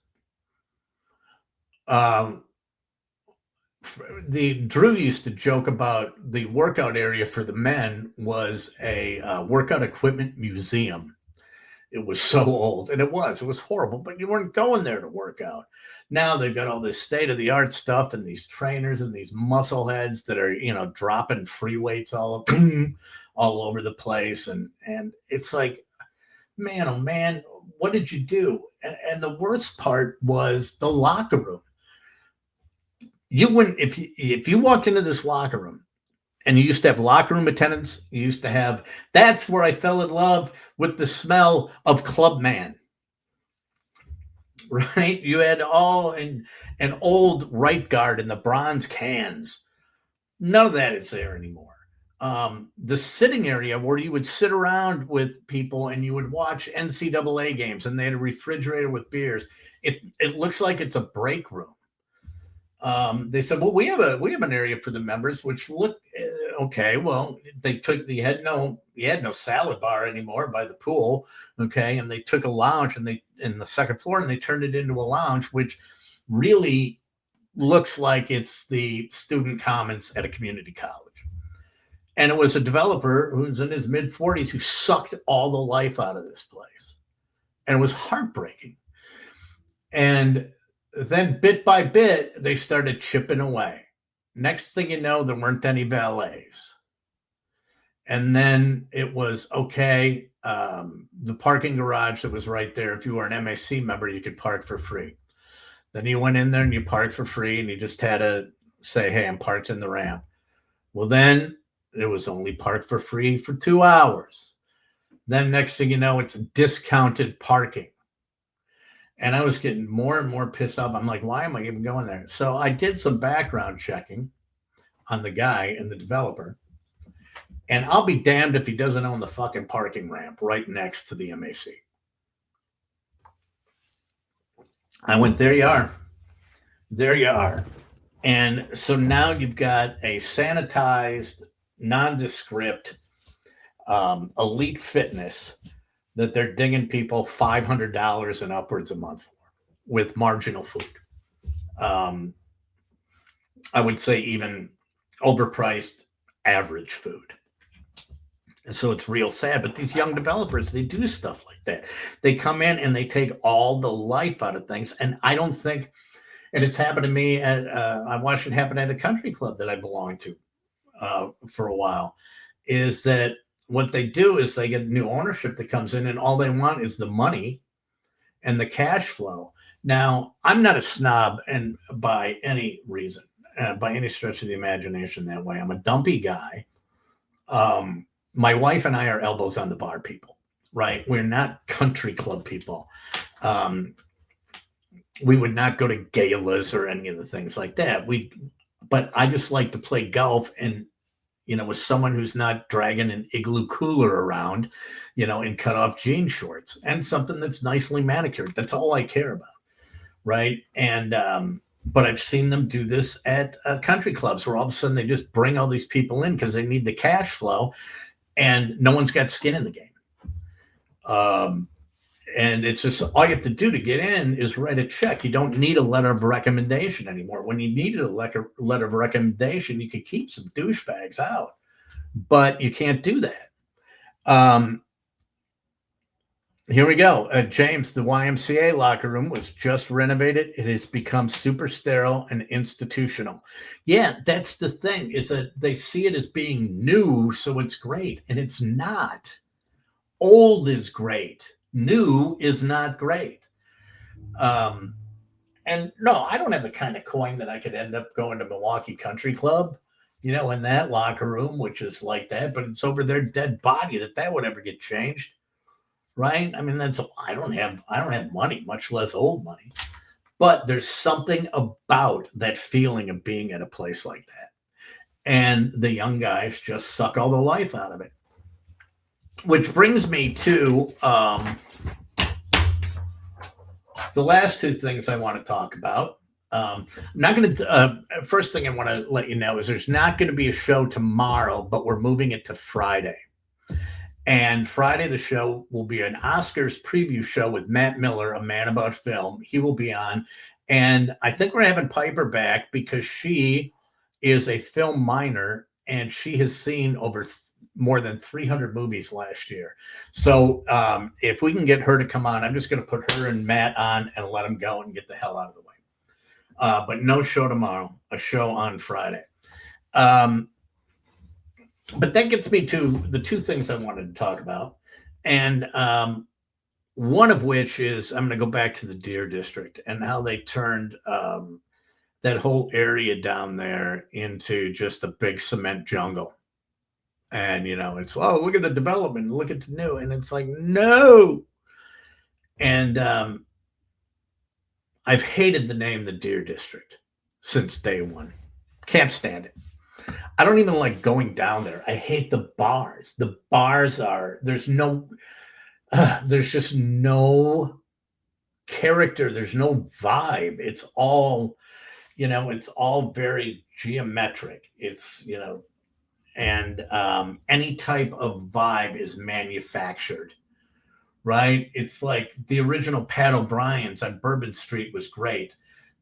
The Drew used to joke about the workout area for the men was a workout equipment museum. It was so old, and it was horrible, but you weren't going there to work out. Now they've got all this state-of-the-art stuff and these trainers and these muscle heads that are, dropping free weights all over the place. And it's like, man, oh man, what did you do? And the worst part was the locker room. You wouldn't, if you walked into this locker room, and you used to have locker room attendants. You used to have, that's where I fell in love with the smell of Clubman, right? You had an old right guard in the bronze cans. None of that is there anymore. The sitting area where you would sit around with people and you would watch NCAA games and they had a refrigerator with beers. It looks like it's a break room. They said, well, we have an area for the members, which looked okay. Well, you had no salad bar anymore by the pool. Okay. And they took a lounge in the second floor and they turned it into a lounge, which really looks like it's the student commons at a community college. And it was a developer who's in his mid 40s who sucked all the life out of this place. And it was heartbreaking. And then bit by bit, they started chipping away. Next thing you know, there weren't any valets. And then it was, okay, the parking garage that was right there, if you were an MAC member, you could park for free. Then you went in there and you parked for free and you just had to say, hey, I'm parked in the ramp. Well, then it was only parked for free for 2 hours. Then next thing you know, it's discounted parking. And I was getting more and more pissed off. I'm like, why am I even going there? So I did some background checking on the guy and the developer. And I'll be damned if he doesn't own the fucking parking ramp right next to the MAC. I went, there you are. There you are. And so now you've got a sanitized, nondescript, elite fitness that they're dinging people $500 and upwards a month for with marginal food. I would say even overpriced average food. And so it's real sad. But these young developers, they do stuff like that. They come in and they take all the life out of things. And I don't think, and it's happened to me I watched it happen at a country club that I belonged to for a while, is that what they do is they get new ownership that comes in and all they want is the money and the cash flow. Now, I'm not a snob and by any reason, by any stretch of the imagination that way. I'm a dumpy guy. My wife and I are elbows on the bar people, right? We're not country club people. We would not go to galas or any of the things like that. But I just like to play golf and, with someone who's not dragging an igloo cooler around, in cut off jean shorts and something that's nicely manicured. That's all I care about. Right. And, but I've seen them do this at country clubs where all of a sudden they just bring all these people in because they need the cash flow and no one's got skin in the game. And it's just all you have to do to get in is write a check. You don't need a letter of recommendation anymore. When you needed a letter of recommendation, you could keep some douchebags out, but you can't do that. Here we go. James, the YMCA locker room was just renovated. It has become super sterile and institutional. Yeah, that's the thing, is that they see it as being new, so it's great. And it's not. Old is great. New is not great. And no, I don't have the kind of coin that I could end up going to Milwaukee Country Club, in that locker room, which is like that, but it's over their dead body that would ever get changed. Right? I mean, I don't have money, much less old money, but there's something about that feeling of being at a place like that. And the young guys just suck all the life out of it. Which brings me to the last two things I want to talk about. I'm not going to. First thing I want to let you know is there's not going to be a show tomorrow, but we're moving it to Friday. And Friday, the show will be an Oscars preview show with Matt Miller, a man about film. He will be on. And I think we're having Piper back because she is a film minor and she has seen over more than 300 movies last year. So if we can get her to come on, I'm just going to put her and Matt on and let them go and get the hell out of the way. But no show tomorrow, a show on Friday. But that gets me to the two things I wanted to talk about. And one of which is I'm going to go back to the Deer District and how they turned that whole area down there into just a big cement jungle. And, it's, oh, look at the development, look at the new. And it's like, no. And I've hated the name the Deer District since day one. Can't stand it. I don't even like going down there. I hate the bars. The bars there's just no character. There's no vibe. It's all, it's all very geometric. It's, and any type of vibe is manufactured, right? It's like the original Pat O'Brien's on Bourbon Street was great.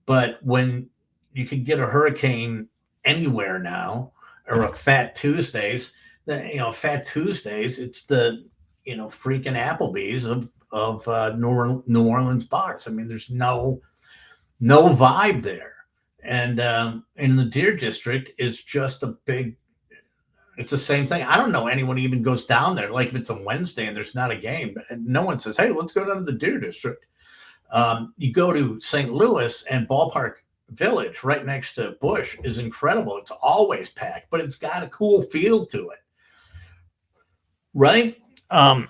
But when you could get a Hurricane anywhere now, or a Fat Tuesdays, Fat Tuesdays, it's the, freaking Applebee's of New Orleans bars. I mean, there's no vibe there. And in the Deer District, it's just it's the same thing. I don't know anyone even goes down there. Like if it's a Wednesday and there's not a game, and no one says, hey, let's go down to the Deer District. You go to St. Louis and Ballpark Village right next to Busch is incredible. It's always packed, but it's got a cool feel to it, right? But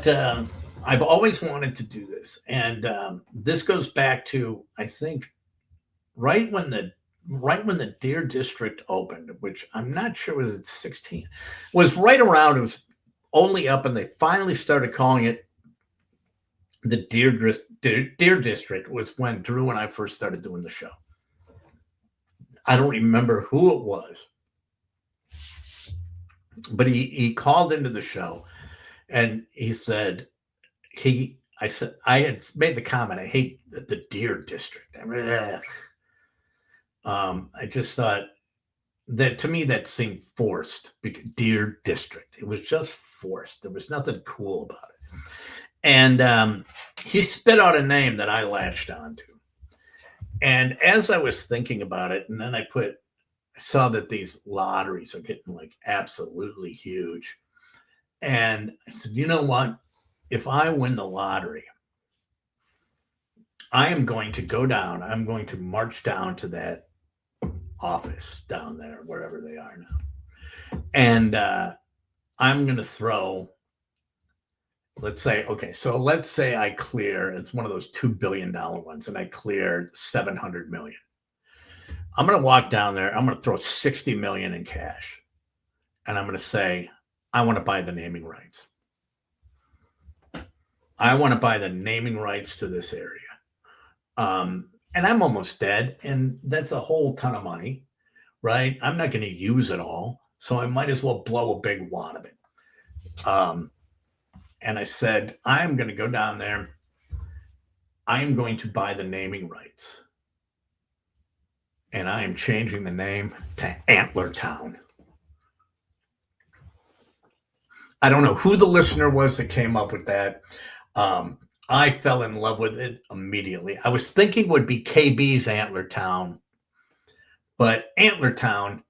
I've always wanted to do this, and this goes back to, I think, right when the Deer District opened, which I'm not sure was it 16, was right around. It was only up, and they finally started calling it the Deer District was when Drew and I first started doing the show. I don't remember who it was, but he called into the show and he said, I had made the comment, I hate the Deer District. I just thought that, to me, that seemed forced. Deer District. It was just forced. There was nothing cool about it. And he spit out a name that I latched onto. And as I was thinking about it, and then I saw that these lotteries are getting like absolutely huge. And I said, you know what? If I win the lottery, I am going to go down. I'm going to march down to that office down there, wherever they are now. And I'm going to throw, let's say I clear, it's one of those $2 billion ones, and I cleared 700 million. I'm going to walk down there. I'm going to throw 60 million in cash. And I'm going to say, I want to buy the naming rights. I want to buy the naming rights to this area. And I'm almost dead. And that's a whole ton of money, right? I'm not going to use it all. So I might as well blow a big wad of it. And I said, I'm going to go down there. I am going to buy the naming rights. And I am changing the name to Antler Town. I don't know who the listener was that came up with that. I fell in love with it immediately. I was thinking it would be KB's Antler Town, but Antler Town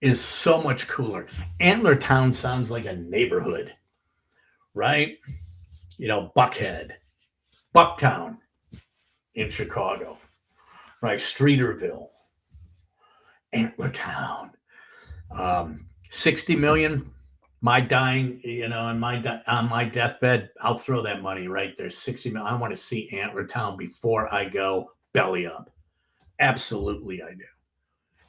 is so much cooler. Antler Town sounds like a neighborhood, right? Buckhead, Bucktown in Chicago, right? Streeterville, Antler Town, 60 million. My dying, on my deathbed, I'll throw that money right there. 60 million. I want to see Antler Town before I go belly up. Absolutely, I do.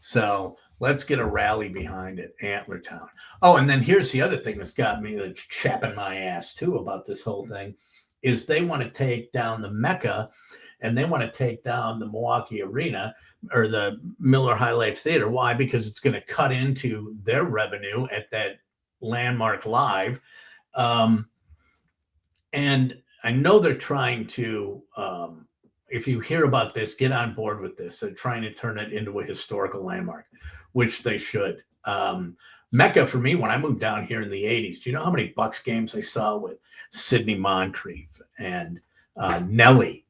So let's get a rally behind it, Antler Town. Oh, and then here's the other thing that's got me chapping my ass too about this whole thing is they want to take down the Mecca and they want to take down the Milwaukee Arena or the Miller High Life Theater. Why? Because it's going to cut into their revenue at that Landmark Live. And I know they're trying to, if you hear about this, get on board with this. They're trying to turn it into a historical landmark, which they should. Mecca for me, when I moved down here in the 80s, do you know how many Bucks games I saw with Sidney Moncrief and Nelly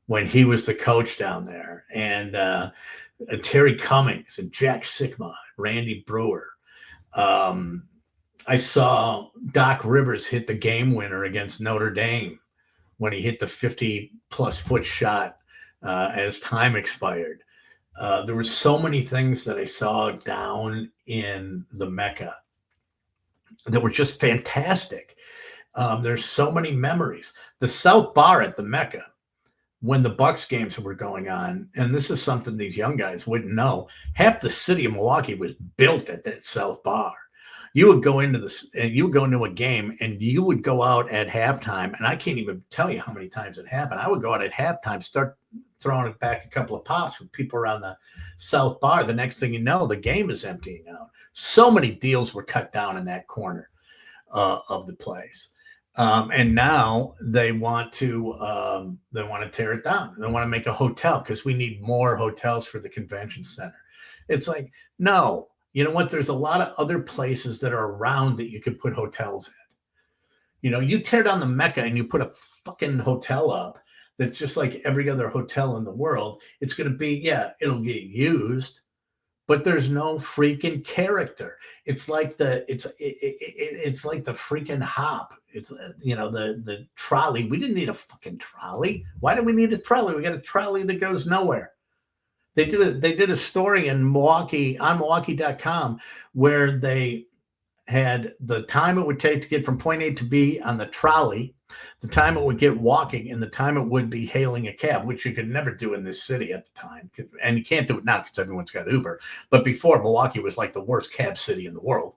when he was the coach down there, and Terry Cummings and Jack Sikma, Randy Brewer. I saw Doc Rivers hit the game winner against Notre Dame when he hit the 50-plus foot shot as time expired. There were so many things that I saw down in the Mecca that were just fantastic. There's so many memories. The South Bar at the Mecca, when the Bucks games were going on, and this is something these young guys wouldn't know, half the city of Milwaukee was built at that South Bar. You would go into this, and you would go into a game, and you would go out at halftime, and I can't even tell you how many times it happened. I would go out at halftime, start throwing it back a couple of pops with people around the South Bar. The next thing you know, the game is emptying out. So many deals were cut down in that corner of the place. And now they want to tear it down. They want to make a hotel because we need more hotels for the convention center. It's like, no, you know what? There's a lot of other places that are around that you could put hotels in. You know, you tear down the Mecca and you put a fucking hotel up that's just like every other hotel in the world. It's going to be, yeah, it'll get used, but there's no freaking character. It's like it's like the freaking hop. It's, you know, the trolley. We didn't need a fucking trolley. Why do we need a trolley? We got a trolley that goes nowhere. They did a story in Milwaukee on Milwaukee.com where they had the time it would take to get from point A to B on the trolley, the time it would get walking, and the time it would be hailing a cab, which you could never do in this city at the time. And you can't do it now because everyone's got Uber. But before, Milwaukee was like the worst cab city in the world.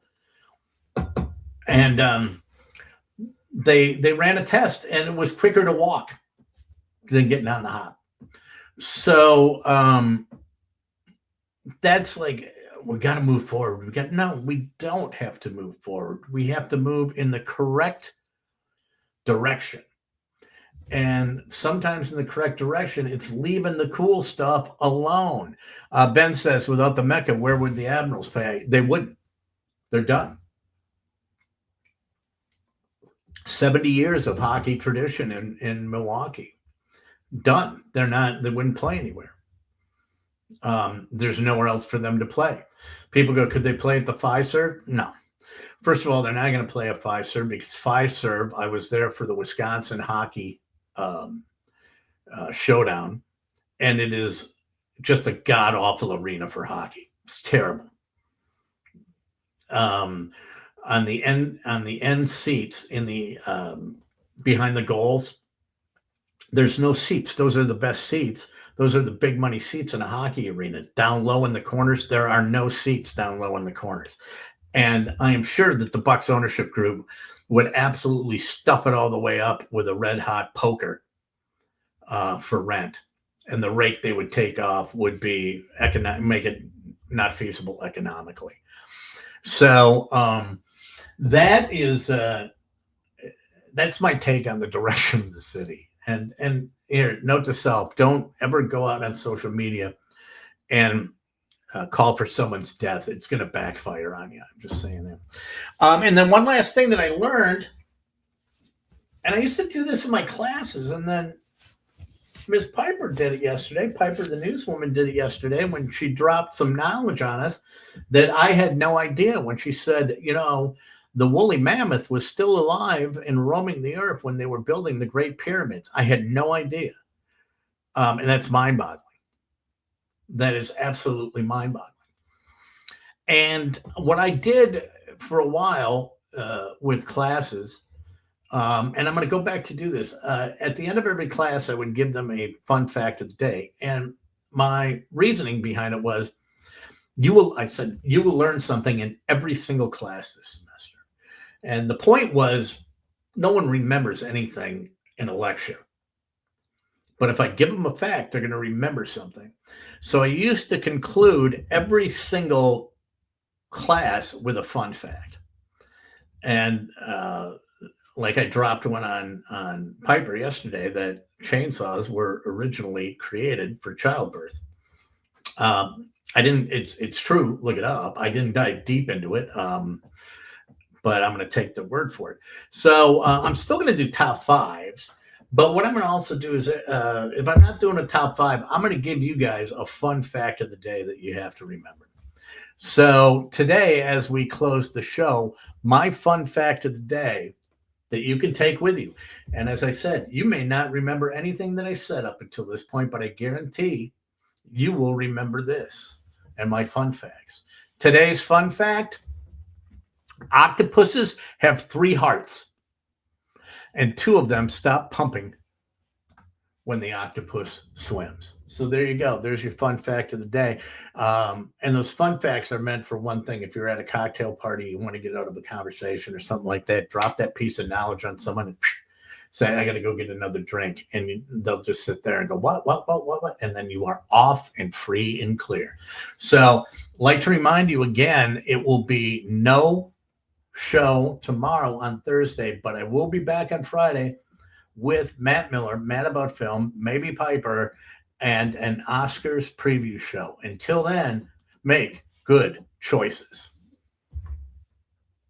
And they ran a test, and it was quicker to walk than getting on the hop. So that's like, we got to move forward. We don't have to move forward. We have to move in the correct direction. And sometimes in the correct direction, it's leaving the cool stuff alone. Ben says, without the Mecca, where would the Admirals play? They wouldn't. They're done. 70 years of hockey tradition in Milwaukee. Done. They wouldn't play anywhere. There's nowhere else for them to play. People go, could they play at the Fiserv? No. First of all, they're not going to play at Fiserv because Fiserv, I was there for the Wisconsin hockey showdown, and it is just a god-awful arena for hockey. It's terrible. On the end seats in the behind the goals, there's no seats. Those are the best seats. Those are the big money seats in a hockey arena. Down low in the corners, there are no seats down low in the corners. And I am sure that the Bucks ownership group would absolutely stuff it all the way up with a red hot poker for rent. And the rate they would take off would be make it not feasible economically. So that is that's my take on the direction of the city. And here, note to self: don't ever go out on social media and call for someone's death. It's going to backfire on you. I'm just saying that. And then one last thing that I learned, and I used to do this in my classes, and then Miss Piper did it yesterday. Piper, the newswoman, did it yesterday when she dropped some knowledge on us that I had no idea when she said, you know, the woolly mammoth was still alive and roaming the earth when they were building the Great Pyramids. I had no idea. And that's mind-boggling. That is absolutely mind-boggling. And what I did for a while with classes, and I'm going to go back to do this. At the end of every class, I would give them a fun fact of the day. And my reasoning behind it was, you will learn something in every single class this semester. And the point was, no one remembers anything in a lecture. But if I give them a fact, they're going to remember something. So I used to conclude every single class with a fun fact. And like I dropped one on Piper yesterday, that chainsaws were originally created for childbirth. I didn't. It's true. Look it up. I didn't dive deep into it, but I'm going to take the word for it. So I'm still going to do top fives. But what I'm going to also do is, if I'm not doing a top five, I'm going to give you guys a fun fact of the day that you have to remember. So today, as we close the show, my fun fact of the day that you can take with you. And as I said, you may not remember anything that I said up until this point, but I guarantee you will remember this and my fun facts. Today's fun fact: octopuses have 3 hearts, and 2 of them stop pumping when the octopus swims. So there you go. There's your fun fact of the day. And those fun facts are meant for one thing. If you're at a cocktail party, you want to get out of a conversation or something like that, drop that piece of knowledge on someone and say, I got to go get another drink. And they'll just sit there and go, what? And then you are off and free and clear. So I'd like to remind you again, it will be no show tomorrow on Thursday, but I will be back on Friday with Matt Miller, Matt About Film, maybe Piper, and an Oscars preview show. Until then, make good choices.